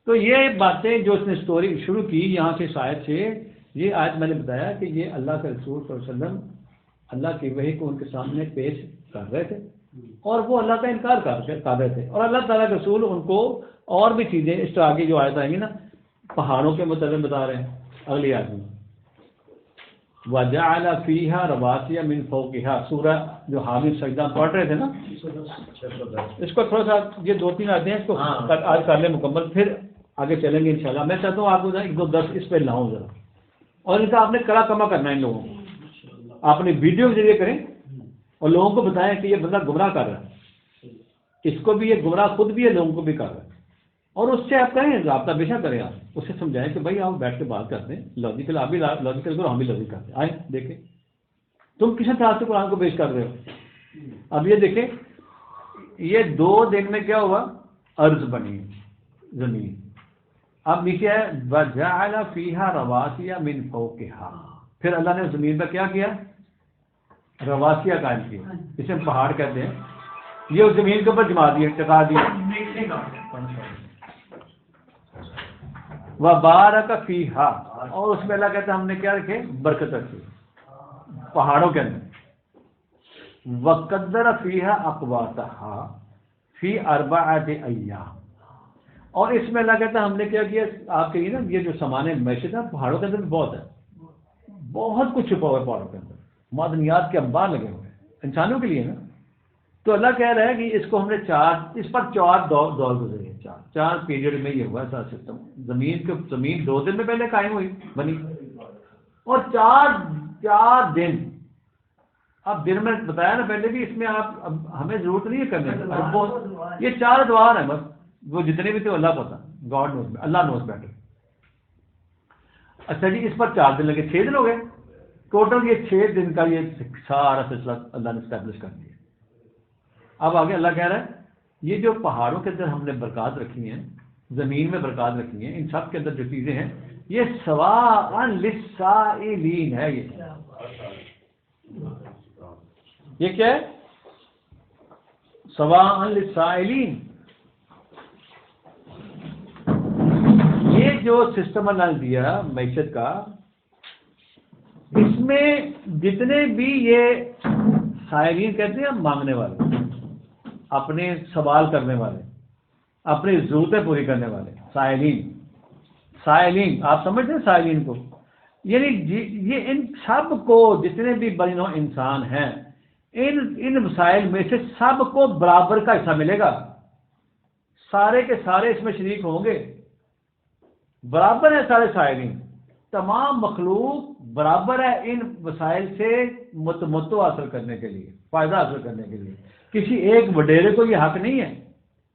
S1: تو یہ باتیں جو اس نے سٹوری شروع کی یہاں سے شاید سے، یہ آیت میں نے بتایا کہ یہ اللہ کے رسول صلی اللہ علیہ وسلم اللہ کی وحی کو ان کے سامنے پیش کر رہے تھے اور وہ اللہ کا انکار کر رہے تھے، اور اللہ تعالیٰ کے رسول ان کو اور بھی چیزیں اس طرح کی جو آیت آئیں گی نا پہاڑوں کے متعلق بتا رہے ہیں اگلی آیت میں، وَجَعَلَ فِيهَا رَوَاسِيَ مِن فَوْقِهَا، سورہ جو حامد سجدہ پڑھ رہے تھے نا، اس کو تھوڑا سا یہ 2-3 آیتیں ہیں اس کو آج کر لیں مکمل، پھر آگے چلیں گے انشاءاللہ۔ میں چاہتا ہوں آپ کو 1-2 درس اس پہ لاؤں ذرا، اور ان کا آپ نے کڑا کما کرنا ہے ان لوگوں کو، آپ نے ویڈیو کے ذریعے کریں اور لوگوں کو بتائیں کہ یہ بندہ گمراہ کر رہا ہے، اس کو بھی یہ گمراہ خود بھی ہے، لوگوں کو بھی کر رہا ہے، اور اس سے آپ کریں رابطہ بے شک کریں، آپ اسے سمجھائیں کہ بھائی آپ بیٹھ کے بات کرتے ہیں لاجیکل، آپ بھی لاجیکل کرو ہم بھی لاجیکل کرتے ہیں، آئیں دیکھیں تم کس طرح سے قرآن کو پیش کر رہے ہو۔ اب یہ دیکھیں یہ 2 دن میں کیا ہوا، ارض بنی زمین، اب نیچے ہے وَجَعَلَ فِيهَا رَوَاسِيَ مِن فَوْقِهَا، پھر اللہ نے زمین پر کیا کیا، رواسیہ قائم کی، اسے پہاڑ کہتے ہیں، یہ اس زمین کے اوپر جما دیا، ٹکا دیا، وَبَارَكَ فِيهَا، اور اس میں اللہ کہتا ہے ہم نے کیا رکھے، برکت رکھی پہاڑوں کے اندر، وَقَدَّرَ فِيهَا أَقْوَاتَهَا فِي 4 أَيَّامٍ، اور اس میں اللہ کہتا ہے ہم نے کیا کیا آپ کے لیے نا یہ جو سامان معیشت ہے پہاڑوں کے اندر بھی بہت ہے، بہت کچھ چھپا ہوا ہے پہاڑوں کے اندر، معدنیات کے انبار لگے ہوئے ہیں انسانوں کے لیے نا۔ تو اللہ کہہ رہا ہے کہ اس کو ہم نے اس پر 4 دور گزرے ہیں، 4 پیریڈ میں یہ ہوا ہے سارا سسٹم، زمین 2 دن میں پہلے قائم ہوئی بنی، اور 4 دن، اب دن میں بتایا نا پہلے بھی، اس میں آپ ہمیں ضرورت نہیں ہے کرنے کی، یہ 4 ادوار ہیں بس، وہ جتنے بھی تھے اللہ پتا، گاڈ نوز، اللہ نوز بیٹر۔ اچھا جی اس پر 4 دن لگے، 6 دن ہو گئے ٹوٹل، یہ 6 دن کا یہ سارا سلسلہ اللہ نے اسٹیبلش کر دیا۔ اب آگے اللہ کہہ رہا ہے یہ جو پہاڑوں کے اندر ہم نے برکات رکھی ہیں، زمین میں برکات رکھی ہیں، ان سب کے اندر جو چیزیں ہیں یہ سواء للسائلین ہے، یہ کیا ہے، سواء للسائلین، یہ جو سسٹم اللہ نے دیا معیشت کا، اس میں جتنے بھی یہ سائلین کہتے ہیں مانگنے والے، اپنے سوال کرنے والے، اپنی ضرورتیں پوری کرنے والے، سائلین آپ سمجھتے ہیں سائلین کو، یعنی یہ ان سب کو جتنے بھی بڑے نوع انسان ہیں ان مسائل میں سے سب کو برابر کا حصہ ملے گا، سارے کے سارے اس میں شریک ہوں گے، برابر ہے سارے سائلین، تمام مخلوق برابر ہے ان وسائل سے متمتع حاصل کرنے کے لیے، فائدہ حاصل کرنے کے لیے۔ کسی ایک وڈیرے کو یہ حق نہیں ہے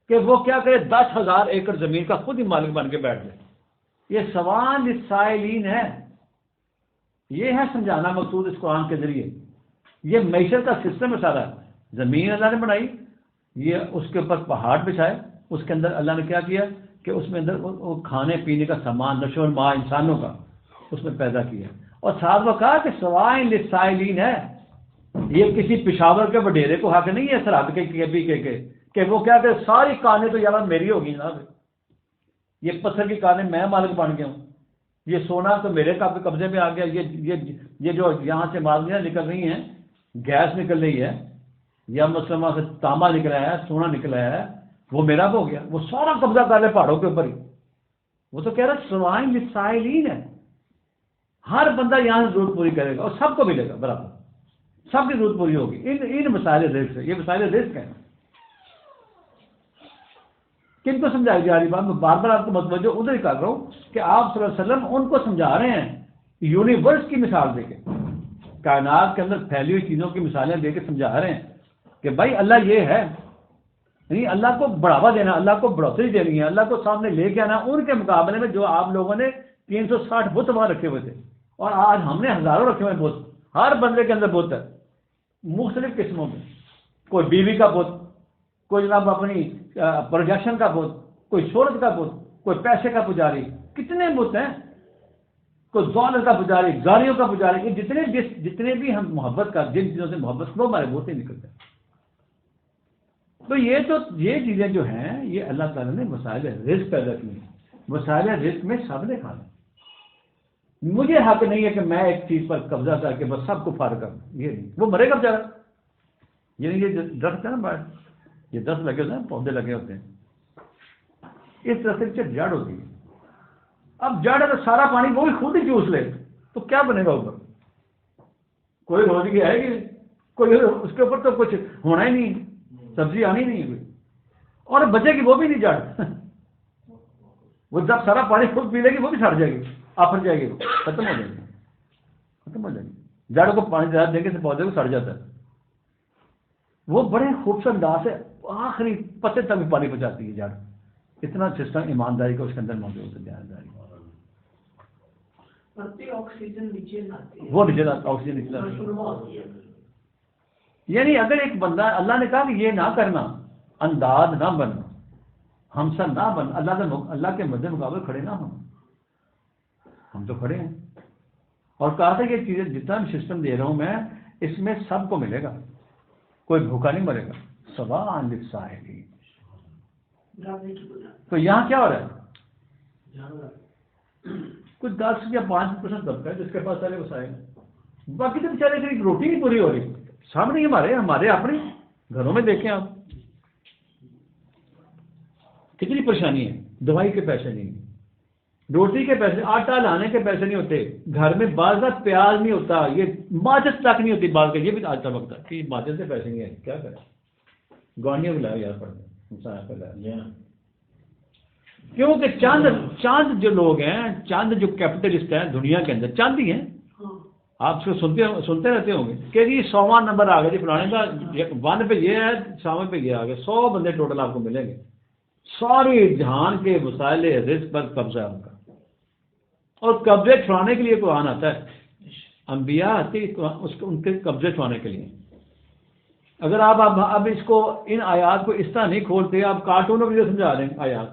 S1: کہ وہ کیا کرے 10,000 ایکڑ زمین کا خود ہی مالک بن کے بیٹھ جائے، یہ سواء للسائلین ہے، یہ ہے سمجھانا مقصود اس قرآن کے ذریعے۔ یہ معیشت کا سسٹم ہے سارا، زمین اللہ نے بنائی، یہ اس کے اوپر پہاڑ بچھائے، اس کے اندر اللہ نے کیا کیا کہ اس میں اندر وہ کھانے پینے کا سامان نشو و نما انسانوں کا اس میں پیدا کیا، اور ساتھ وہ کہا کہ سواء للسائلین ہے، یہ کسی پشاور کے وڈیرے کو حق نہیں ہے سرحد کے کہ وہ کیا کہ ساری کانیں تو یار میری ہوگی جناب، یہ پتھر کی کانیں میں مالک بن گیا ہوں، یہ سونا تو میرے قبضے میں آ گیا، یہ جو یہاں سے معدنیاں نکل رہی ہیں، گیس نکل رہی ہے، یا مسلمہ سے تانبا نکلا ہے، سونا نکلا ہے، وہ میرا ہو گیا، وہ سارا قبضہ کر لے پہاڑوں کے اوپر ہی، وہ تو کہہ رہا سواء للسائلین ہے، ہر بندہ یہاں سے ضرورت پوری کرے گا اور سب کو ملے گا برابر، سب کی ضرورت پوری ہوگی ان مسائل رزق سے، یہ مسائل رزق ہیں۔ کن کو سمجھائی جا رہی بات، میں بار بار آپ کو متوجہ ادھر ہی کر رہا ہوں کہ آپ صلی اللہ علیہ وسلم ان کو سمجھا رہے ہیں، یونیورس کی مثال دے کے، کائنات کے اندر پھیلی ہوئی چیزوں کی مثالیں دے کے سمجھا رہے ہیں کہ بھائی اللہ یہ ہے، یعنی اللہ کو بڑھاوا دینا، اللہ کو بڑھوتری دینی ہے، اللہ کو سامنے لے کے آنا، ان کے مقابلے میں جو آپ لوگوں نے 360 بت وہاں رکھے ہوئے تھے، اور آج ہم نے ہزاروں رکھے ہوئے بت، ہر بندے کے اندر بت ہے مختلف قسموں میں، کوئی بیوی کا بت، کوئی جناب اپنی پروجیکشن کا بت، کوئی شہرت کا بت، کوئی پیسے کا پجاری، کتنے بت ہیں، کوئی دولت کا پجاری، گاڑیوں کا پجاری، یہ جتنے بھی ہم محبت کا جن چیزوں سے محبت وہ ہمارے بہت ہی نکلتے ہیں. تو یہ چیزیں جو ہیں یہ اللہ تعالیٰ نے وسائل رزق پیدا کی ہیں. وسائل رزق میں سب نے کھانا. مجھے حق نہیں ہے کہ میں ایک چیز پر قبضہ کر کے بس سب کو فارغ کروں، یہ نہیں، وہ مرے گا بیچارہ. یہ درخت ہے نا باہر، یہ درخت لگے ہوتے ہیں، پودے لگے ہوتے ہیں، اس درخت سے جڑ ہوتی ہے. اب جڑ ہے تو سارا پانی وہ بھی خود ہی چوس لے تو کیا بنے گا اوپر؟ کوئی روزگی آئے گی؟ کوئی اس کے اوپر تو کچھ ہونا ہی نہیں، سبزی آنی نہیں ہے کوئی، اور بچے گی وہ بھی نہیں جڑ. وہ جب سارا پانی خود پی لے گی وہ بھی سڑ جائے گی، آفر جائے گی، ختم ہو جائے گی، ختم ہو جائے گی. جڑ کو پانی زیادہ دیں گے تو پودے کو سڑ جاتا ہے. وہ بڑے خوبصورت انداز سے آخری پتے تک بھی پانی پہنچاتی ہے جڑ. اتنا سسٹم ایمانداری کا اس کے اندر موجود ہے. دیانتداری
S2: آکسیجن نیچے لاتی ہے،
S1: وہ نیچے آکسیجن نیچے لاتی ہے. یعنی اگر ایک بندہ، اللہ نے کہا کہ یہ نہ کرنا، انداز نہ بننا، ہمسر نہ بننا، اللہ کے مد مقابل کھڑے نہ ہونا. ہم تو کھڑے ہیں. اور کہا تھا یہ چیزیں جتنا بھی سسٹم دے رہا ہوں میں، اس میں سب کو ملے گا، کوئی بھوکا نہیں مرے گا. سواء للسائل. تو یہاں کیا ہو رہا ہے؟ کچھ 10 یا 5% طبقہ ہے جس کے پاس سارے وسائل ہیں، باقی تو بیچارے کی روٹی نہیں پوری ہو رہی. سامنے ہمارے اپنے گھروں میں دیکھیں آپ کتنی پریشانی ہے. دوائی کے پیسے نہیں، روٹی کے پیسے، آٹا لانے کے پیسے نہیں ہوتے، گھر میں بعض پیاز نہیں ہوتا، یہ ماچس تک نہیں ہوتی بعض کے. یہ بھی آج کا وقت ہے کہ ماچس سے پیسے نہیں ہے، کیا کریں؟ گاڑیاں بھی لاؤ یار پڑ گئے. کیونکہ چاند جو لوگ ہیں، چاند جو کیپٹلسٹ ہیں دنیا کے اندر، چاند ہی ہیں. آپ اس کو سنتے رہتے ہوں گے کہ جی 100واں نمبر آ گیا جی فلانے کا، 1 پہ یہ ہے، 100 پہ یہ آ گیا. 100 بندے ٹوٹل آپ کو ملیں گے. ساری جہان کے وسائل رزق پر قبضہ ہے ان کا. اور قبضے چھڑانے کے لیے قرآن آتا ہے، انبیاء آتے ان کے قبضے چھڑانے کے لیے. اگر آپ اب اس کو ان آیات کو اس طرح نہیں کھولتے، آپ کارٹونوں کے ذریعے سمجھا رہے ہیں، آیات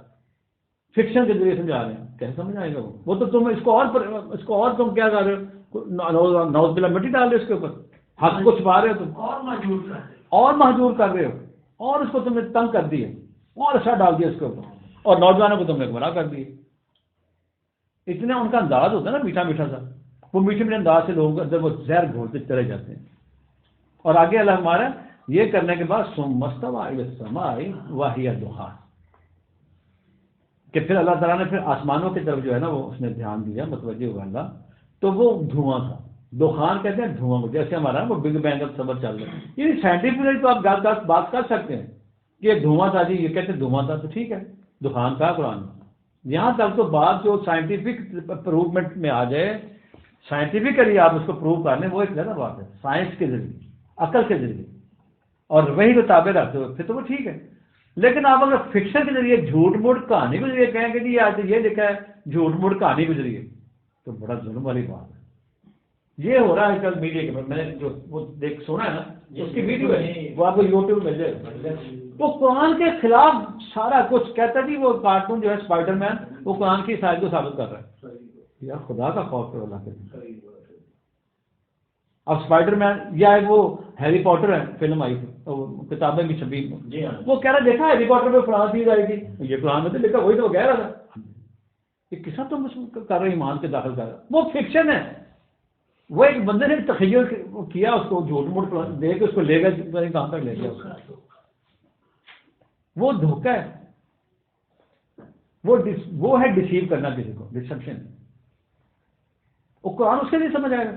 S1: فکشن کے ذریعے سمجھا رہے ہیں، کیسے سمجھ آئے گا؟ وہ تو تم اس کو اور تم کیا کر رہے ہو؟ نوز بلا مٹی ڈال رہے ہو اس کے اوپر، حق کو چھپا رہے ہو تم، اور محجور کر رہے ہو، اور اس کو تم نے تنگ کر دیا، اور اثر ڈال دیا اس کے اوپر، اور نوجوانوں کو تم نے گمراہ کر دیا. اتنا ان کا انداز ہوتا ہے نا میٹھا میٹھا سا، وہ میٹھے میٹھے انداز سے لوگوں کے اندر وہ زہر گھولتے چلے جاتے ہیں. اور آگے اللہ ہمارا یہ کرنے کے بعد ثم استوى الى السماء وهي دخان، کہ پھر اللہ تعالیٰ نے پھر آسمانوں کی طرف جو ہے نا وہ اس نے دھیان دیا، متوجہ ہوا اللہ، تو وہ دھواں تھا. دخان کہتے ہیں دھواں کو، جیسے ہمارا وہ بگ بینگ کا خبر چل رہا ہے. یہ سائنٹیفکلی تو آپ بات کر سکتے ہیں کہ یہ دھواں تھا جی، یہ کہتے ہیں دھواں تھا تو ٹھیک ہے، دخان تھا قرآن میں. یہاں تک تو بات جو سائنٹیفک پروومنٹ میں آ جائے، سائنٹیفکلی آپ اس کو پروو کر لیں، وہ ایک زیادہ بات ہے. سائنس کے ذریعے، عقل کے ذریعے، اور وہی کو تابع رکھتے ہو پھر تو وہ ٹھیک ہے. لیکن آپ اگر فکشن کے ذریعے، جھوٹ موٹ کہانی کے ذریعے کہیں کہ جی آج یہ لکھا ہے جھوٹ موٹ کہانی کے ذریعے، تو بڑا ظلم والی بات ہے. یہ ہو رہا ہے کل میڈیا کے، میں نے جو وہ سنا ہے نا اس کی ویڈیو ہے، وہ آپ کو یوٹیوب مل جائے گا. وہ قرآن کے خلاف سارا کچھ کہتا ہے جی. وہ کارٹون جو ہے اسپائڈر مین، وہ قرآن کی سائز کو ثابت کر رہا ہے. یار خدا کا خوف کرو اللہ کے. اب اسپائڈر مین یا وہ ہیری پوٹر ہے، فلم آئی تھی کتابیں بھی چھپی، وہ کہہ رہا دیکھا ہیری پوٹر میں فلاں چیز آئی تھی، یہ قرآن میں تو لکھا، وہی تو وہ کہہ رہا تھا. یہ کسا تم کر رہے ایمان کے داخل کر رہا، وہ فکشن ہے. وہ ایک بندے نے تخیل کیا، اس کو جھوٹ موٹ دے کے اس کو لے گا کہاں تک لے گیا. وہ دھوکہ ہے، وہ ہے ڈسیو کرنا کسی کو، ڈسپشن. وہ قرآن اس کے لیے سمجھ آئے گا.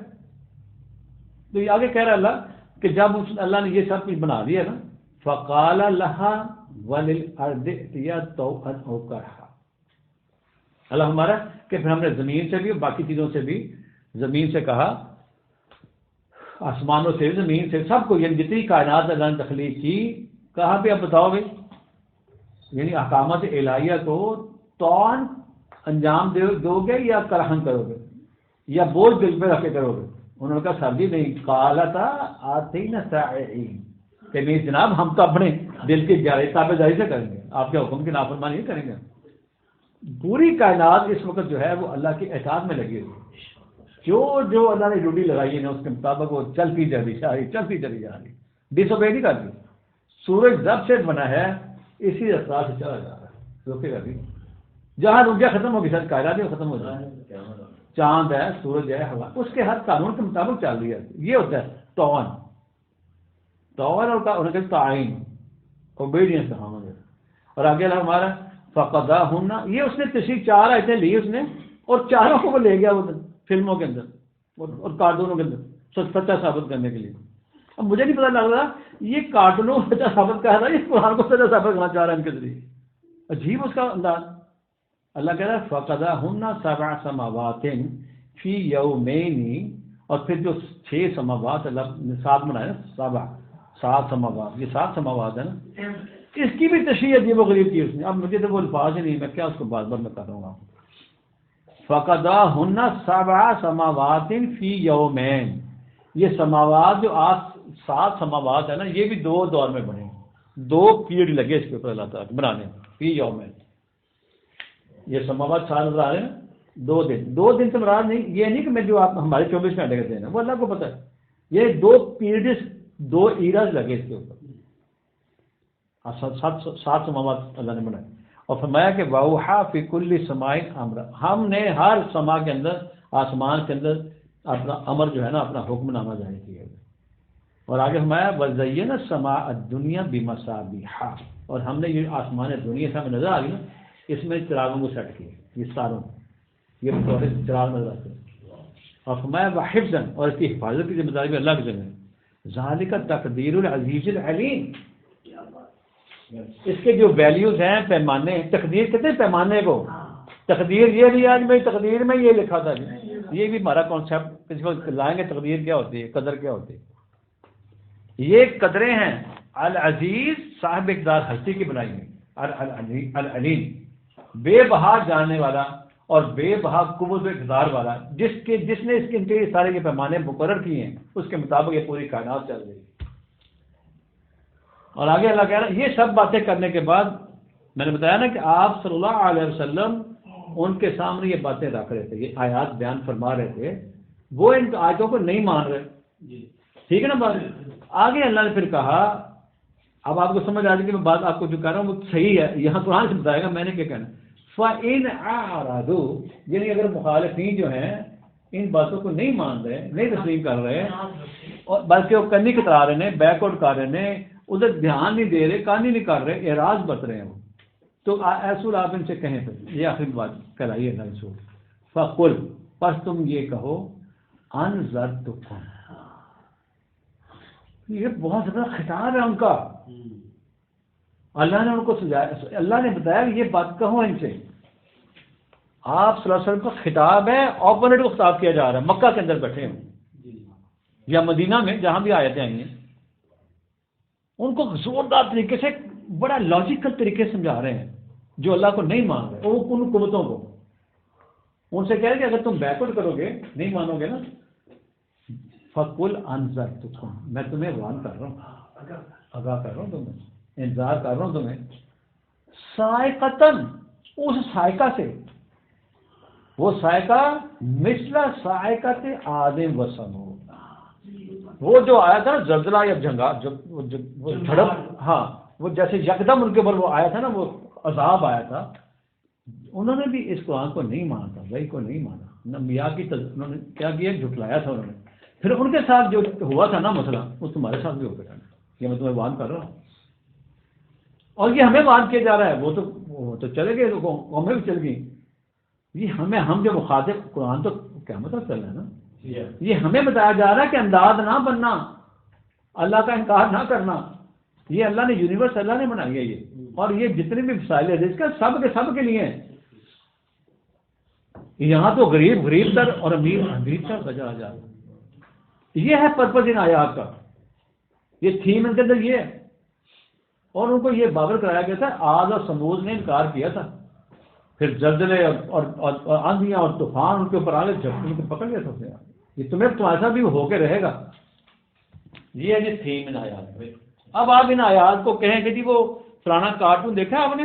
S1: تو یہ آگے کہہ رہا اللہ کہ جب اللہ نے یہ سب کچھ بنا دیا نا، فقال لها وللارض ائتيا طوعا او كرها. اللہ ہمارا کہ پھر ہم نے زمین سے بھی اور باقی چیزوں سے بھی، زمین سے کہا، آسمانوں سے، زمین سے، سب کو، یعنی جتنی کائنات اللہ نے تخلیق کی، کہا بھی اب بتاؤ بھائی، یعنی احکامات الہیہ کو طوعاً انجام دو گے یا کرہن کرو گے، یا بوجھ دل پہ رکھ کے کرو گے. انہوں نے کہا سردی نہیں. قالتا آتینا طائعین، کہ نہیں جناب ہم تو اپنے دل کی تابع داری سے کریں گے، آپ کے حکم کی نافرمانی نہیں کریں گے. پوری کائنات اس وقت جو ہے وہ اللہ کی اطاعت میں لگی ہوئی ہے، جو اللہ نے ڈیوٹی لگائی ہے نا اس کے مطابق وہ چلتی چلی جا رہی، ڈس اوبے نہیں کرتی۔ سورج جب سے بنا ہے اسی رفتار سے چلا جا رہا ہے، روکے گا بھی جہاں رک گیا ختم ہو گئی، سر کائنات میں ختم ہو جائے، چاند ہے، سورج ہے، ہوا، اس کے ہر قانون کے مطابق چل رہی ہے۔ یہ ہوتا ہے طوعن اور تعین اوبیڈینس کا حامل ہے۔ اور آگے اللہ ہمارا فقضاہن، یہ اس نے تشریح 4 آیتیں لی اس نے، اور چاروں کو وہ لے گیا وہ فلموں کے اندر اور کارٹونوں کے اندر سچا ثابت کرنے کے لیے۔ اب مجھے نہیں پتہ لگ رہا یہ کارٹونوں کو سچا ثابت کر رہا ہے، اس قرآن کو سچا ثابت کرنا چاہ رہا ہے ان کے ذریعے۔ عجیب اس کا انداز۔ اللہ کہہ رہا ہے فقضاہن 7 سماوات فی یومین، اور پھر جو 6 سماوات اللہ نے 7 بنایا نا، 7 سماوات، یہ 7 سماوات ہے نا، اس کی بھی تشریح عجیب و غریب کی اس نے۔ اب مجھے تو وہ الفاظ ہی نہیں، میں کیا اس کو بار بار میں کر رہا ہوں۔ فقضاہن 7 سماوات فی یومین، یہ سماوات جو 7 سماوات ہے نا، یہ بھی 2 دور میں بنے، 2 پیریڈ لگے اس کے اوپر اللہ تعالیٰ بنانے، فی یومین۔ یہ سماوات 7 نظر آ رہے ہیں، 2 دن سے مراد نہیں، یہ نہیں کہ میں جو آپ ہمارے 24 گھنٹے کے دن ہے وہ اللہ کو پتہ ہے، یہ 2 پیریڈز، 2 ایراز لگے اس کے اوپر، 7 سماوات اللہ نے بنائے۔ اور فرمایا کہ وَأَوْحَىٰ فِي كُلِّ سَمَاءٍ أَمْرًا، ہم نے ہر سما کے اندر، آسمان کے اندر اپنا امر جو ہے نا، اپنا حکم نامہ جاری کیا۔ اور آگے فرمایا وَزَيَّنَا السَّمَاءَ الدُّنْيَا بِمَصَابِيحَ، اور ہم نے یہ آسمان دنیا سے ہمیں نظر آ رہی نا، اس میں چراغوں کو سیٹ کیا، یہ ستاروں، یہ بطور چراغ نظر آتے ہیں۔ اور فرمایا وَحِفْظًا، اور اس کی حفاظت کی ذمہ داری بھی اللہ کی ذمہ ہے۔ ذَلِكَ تَقْدِيرُ الْعَزِيزِ الْعَلِيمِ، اس کے جو ویلیوز ہیں، پیمانے، تقدیر کہتے ہیں پیمانے کو، تقدیر یہ نہیں آج میں تقدیر میں یہ لکھا تھا، یہ بھی ہمارا کانسیپٹ اس وقت لائیں گے، تقدیر کیا ہوتی ہے، قدر کیا ہوتی ہے۔ یہ قدریں ہیں، العزیز صاحب اقدار ہستی کی بنائی ہوئی، العلیم بے بہا جاننے والا اور بے بہا قوت و اقتدار والا، جس نے اس کے سارے یہ پیمانے مقرر کیے ہیں، اس کے مطابق یہ پوری کائنات چل رہی ہے۔ اور آگے اللہ کہہ رہا ہے یہ سب باتیں کرنے کے بعد میں نے بتایا نا کہ آپ صلی اللہ علیہ وسلم ان کے سامنے یہ باتیں رکھ رہے تھے، یہ آیات بیان فرما رہے تھے، وہ ان آیتوں کو نہیں مان رہے، ٹھیک ہے نا بات۔ آگے اللہ نے پھر کہا، اب آپ کو سمجھ آ جائے کہ میں بات آپ کو جو کہہ رہا ہوں وہ صحیح ہے، یہاں قرآن سے بتائے گا میں نے کیا کہنا۔ فَإِنْ أَعْرَضُوا، یعنی اگر مخالفین جو ہیں ان باتوں کو نہیں مان رہے، نہیں تسلیم کر رہے، اور بلکہ وہ کرنی کترا رہے ہیں، بیک آؤٹ کر رہے ہیں، ادھر دھیان نہیں دے رہے، کانی نہیں کر رہے، اعراض برت رہے ہیں وہ، تو رسول آپ ان سے کہیں پھر یہ آخری بات کہلائی ہے رسول، فَقُلْ، پس تم یہ کہو، أَنذَرْتُكُمْ، یہ بہت زیادہ خطاب ہے ان کا، اللہ نے ان کو سجایا، اللہ نے بتایا کہ یہ بات کہو ان سے، آپ صلی اللہ علیہ وسلم کا خطاب ہے، اوپوننٹ کو خطاب کیا جا رہا ہے، مکہ کے اندر بیٹھے ہیں یا مدینہ میں جہاں بھی آیتیں آئی ہیں، ان کو زوردار طریقے سے بڑا لاجیکل طریقے سے سمجھا رہے ہیں جو اللہ کو نہیں مان رہے، ان قوتوں کو ان سے کہہ رہے کہ اگر تم بیکورڈ کرو گے، نہیں مانو گے نا، فَقُلْ أَنذَرْتُكُمْ، میں تمہیں وارن کر رہا ہوں، آگاہ کر رہا ہوں تمہیں، انذار کر رہا ہوں تمہیں، صاعقۃ، اس صاعقہ سے، وہ صاعقہ مثل صاعقۃ عاد و ثمود، وہ جو آیا تھا نا زلزلہ یا جھنگا، وہ جھڑپ، ہاں وہ جیسے یکدم ان کے اوپر وہ آیا تھا نا، وہ عذاب آیا تھا، انہوں نے بھی اس قرآن کو نہیں مانا تھا، وہی کو نہیں مانا، انبیاء کی انہوں نے کیا کیا، جھٹلایا تھا انہوں نے، پھر ان کے ساتھ جو ہوا تھا نا مسئلہ، وہ تمہارے ساتھ بھی ہو گیا، یہ میں تمہیں وارن کر رہا ہوں، اور یہ ہمیں وارن کیا جا رہا ہے، وہ تو چلے گئے، قومیں بھی چل گئی، یہ ہم جو مخاطب قرآن تو قیامت تک چل رہا ہے نا، یہ ہمیں بتایا جا رہا ہے کہ انداز نہ بننا، اللہ کا انکار نہ کرنا، یہ اللہ نے یونیورس اللہ نے بنائی ہے یہ، اور یہ جتنے بھی مسائل ہیں اس کا سب کے لیے ہیں، یہاں تو غریب تر اور امیر تر بجا جا رہا ہے، یہ ہے پرپز ان آیات کا، یہ تھیم ان کے اندر یہ ہے، اور ان کو یہ باور کرایا گیا تھا، عاد اور سمود نے انکار کیا تھا، پھر زلزلے اور آندھیاں اور طوفان ان کے اوپر آگے جب ان کو پکڑ گیا تھا، یہ تمہیں تمہارا بھی ہو کے رہے گا، یہ ہے جی تھیم ان آیات میں۔ اب آپ ان آیات کو کہیں کہ جی وہ فلانا کارٹون دیکھا آپ نے،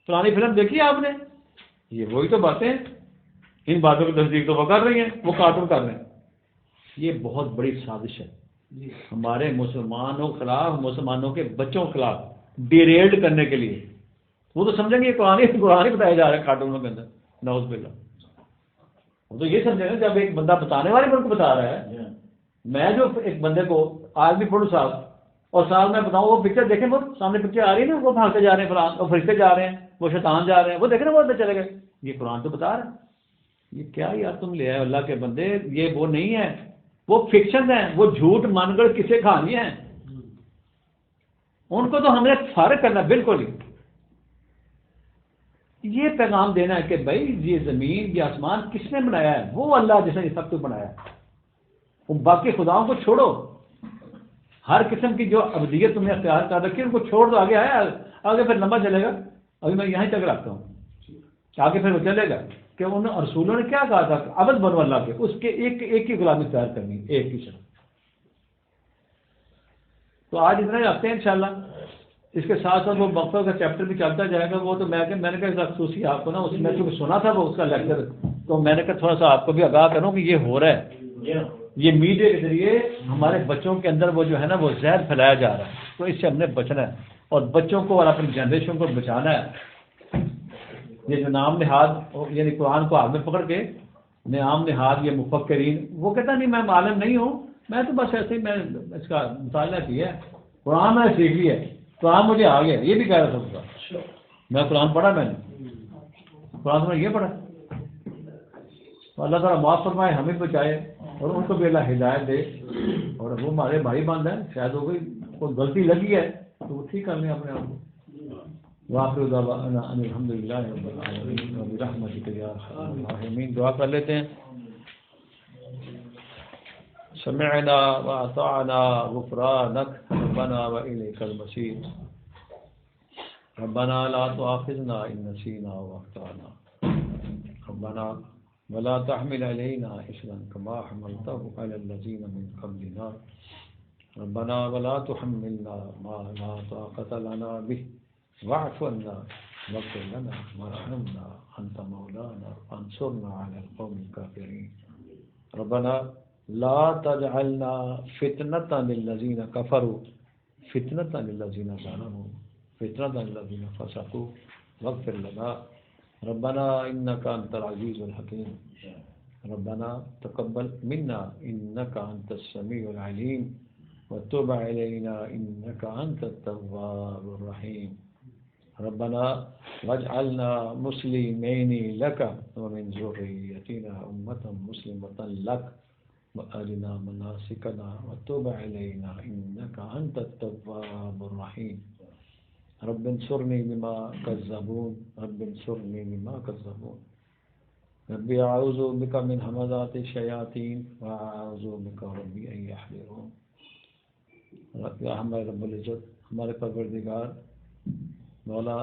S1: فلانی فلم دیکھی آپ نے، یہ وہی تو باتیں ہیں، ان باتوں کی تصدیق تو وہ کر رہی ہیں، وہ کارٹون کر رہے ہیں. یہ بہت بڑی سازش ہے ہمارے مسلمانوں کے خلاف، مسلمانوں کے بچوں کے خلاف ڈیریلڈ کرنے کے لیے. وہ تو سمجھیں گے یہ قرآن ہی بتایا جا رہا ہے کارٹونوں کے اندر، نعوذ باللہ. وہ تو یہ سمجھیں گے جب ایک بندہ بتانے والے ان کو بتا رہا ہے. میں جو ایک بندے کو آج بھی پڑھوں صاحب اور سال میں بتاؤں وہ پکچر دیکھیں، وہ سامنے پکچر آ رہی ہے نا، وہ بھاگتے جا رہے ہیں فلان، وہ فرشتے جا رہے ہیں، وہ شیطان جا رہے ہیں، وہ دیکھ رہے ہیں، وہ چلے گئے. یہ قرآن تو بتا رہا ہے. یہ کیا یار تم لے آئے اللہ کے بندے، یہ وہ نہیں ہے، وہ فکشن ہیں، وہ جھوٹ مان کر کسے کہانی ہیں. ان کو تو ہم نے فارغ کرنا بالکل ہی. یہ پیغام دینا ہے کہ بھائی یہ زمین یہ آسمان کس نے بنایا ہے؟ وہ اللہ جس نے یہ سب کچھ بنایا ہے. باقی خداؤں کو چھوڑو، ہر قسم کی جو ابدیت تم نے اختیار کر رکھی ہے ان کو چھوڑ دو. آگے آیا آگے پھر لمبا چلے گا. ابھی میں یہیں تک رکھتا ہوں، آگے پھر وہ چلے گا کہ ان رسولوں نے کیا کہا تھا، عبد بنو اللہ کے، اس کے ایک ہی غلامی اختیار کرنی، ایک ہی شرط. تو آج اتنا ہی رکھتے ہیں انشاءاللہ. اس کے ساتھ ساتھ وہ مقصد کا چیپٹر بھی چلتا جائے گا. وہ تو میں نے کہا خصوصی آپ کو نا، اس میں چونکہ سنا تھا وہ اس کا لیکچر، تو میں نے کہا تھوڑا سا آپ کو بھی آگاہ کروں کہ یہ ہو رہا ہے. یہ میڈیا کے ذریعے ہمارے بچوں کے اندر وہ جو ہے نا وہ زہر پھیلایا جا رہا ہے. تو اس سے ہم نے بچنا ہے اور بچوں کو اور اپنی جنریشن کو بچانا ہے. یہ جو نام نہاد یعنی قرآن کو ہاتھ میں پکڑ کے نام نہاد یہ مفکرین، وہ کہتا نہیں میں عالم نہیں ہوں، میں تو بس ایسے ہی میں اس کا مطالعہ کیا ہے، قرآن میں نے سیکھ لیا ہے، قرآن مجھے آ گیا. یہ بھی کہہ رہا تھا میں قرآن پڑھا، میں نے قرآن میں یہ پڑھا. اللہ تعالیٰ معاف فرمائے، ہمیں بچائے اور ان کو بھی اللہ ہدایت دے. اور وہ ہمارے بھائی بند ہیں، شاید وہ کوئی غلطی لگی ہے تو وہ ٹھیک کر لیں اپنے آپ کو. وآخر دعوانا ان الحمد للہ رب العالمین برحمتک یا ارحم الراحمین. دعا کر لیتے ہیں. سمعنا واطعنا غفرانک ربنا والیک المصیر. ربنا لا تؤاخذنا ان نسینا واخطأنا. ربنا ولا تحمل علينا إصرا كما حملته على الذين من قبلنا. ربنا ولا تحملنا ما لا طاقة لنا به واعف عنا واغفر لنا وارحمنا أنت مولانا فانصرنا على القوم الكافرين. ربنا لا تجعلنا فتنة للذين كفروا فتنة للذين ظلموا فتنة للذين فسقوا واغفر لنا. ربنا انك انت العزيز الحكيم. ربنا تقبل منا انك انت السميع العليم وتب علينا انك انت التواب الرحيم. ربنا واجعلنا مسلمين لك ومن ذريتنا امة مسلمة لك وارنا مناسكنا وتب علينا انك انت التواب الرحيم. رب انصرني بما كذبون رب انصرني بما كذبون. رب اعوذ بك من همزات الشياطين واعوذ بك ربي ان يحضرون. یا ہمارے رب العزت، ہمارے پروردگار مولا،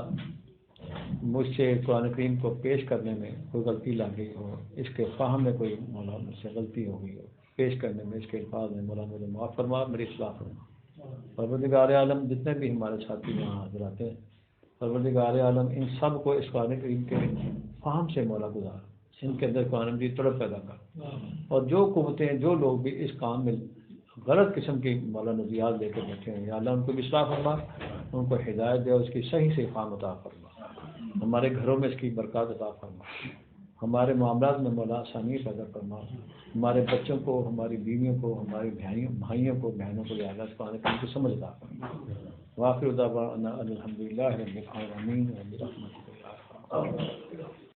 S1: مجھ سے قرآن کریم کو پیش کرنے میں کوئی غلطی لگ گئی ہو، اس کے فہم میں کوئی مولا مجھ سے غلطی ہو گئی ہو، پیش کرنے میں اس کے الفاظ میں مولا مجھے معاف فرما، میری اصلاح فرما. پروردگار عالم جتنے بھی ہمارے ساتھی یہاں حاضر آتے ہیں، پروردگار عالم ان سب کو اس قرآن کریم کے فہم سے مولا گزار، ان کے اندر قرآن مجید تڑپ پیدا کر. اور جو قوتیں جو لوگ بھی اس کام میں غلط قسم کی مولا نظریات لے کے بیٹھے ہیں، یا اللہ ان کو بھی اصلاح فرما، ان کو ہدایت دے، اس کی صحیح سے فہم عطا فرما. ہمارے گھروں میں اس کی برکات عطا فرما، ہمارے معاملات میں مولا آسانی پیدا فرما. ہمارے بچوں کو، ہماری بیویوں کو، ہمارے بھائیوں کو، بہنوں کو لہٰذا قرآن کریم کو سمجھ عطا فرما. وآخر دعوانا الحمد للہ رب العالمین.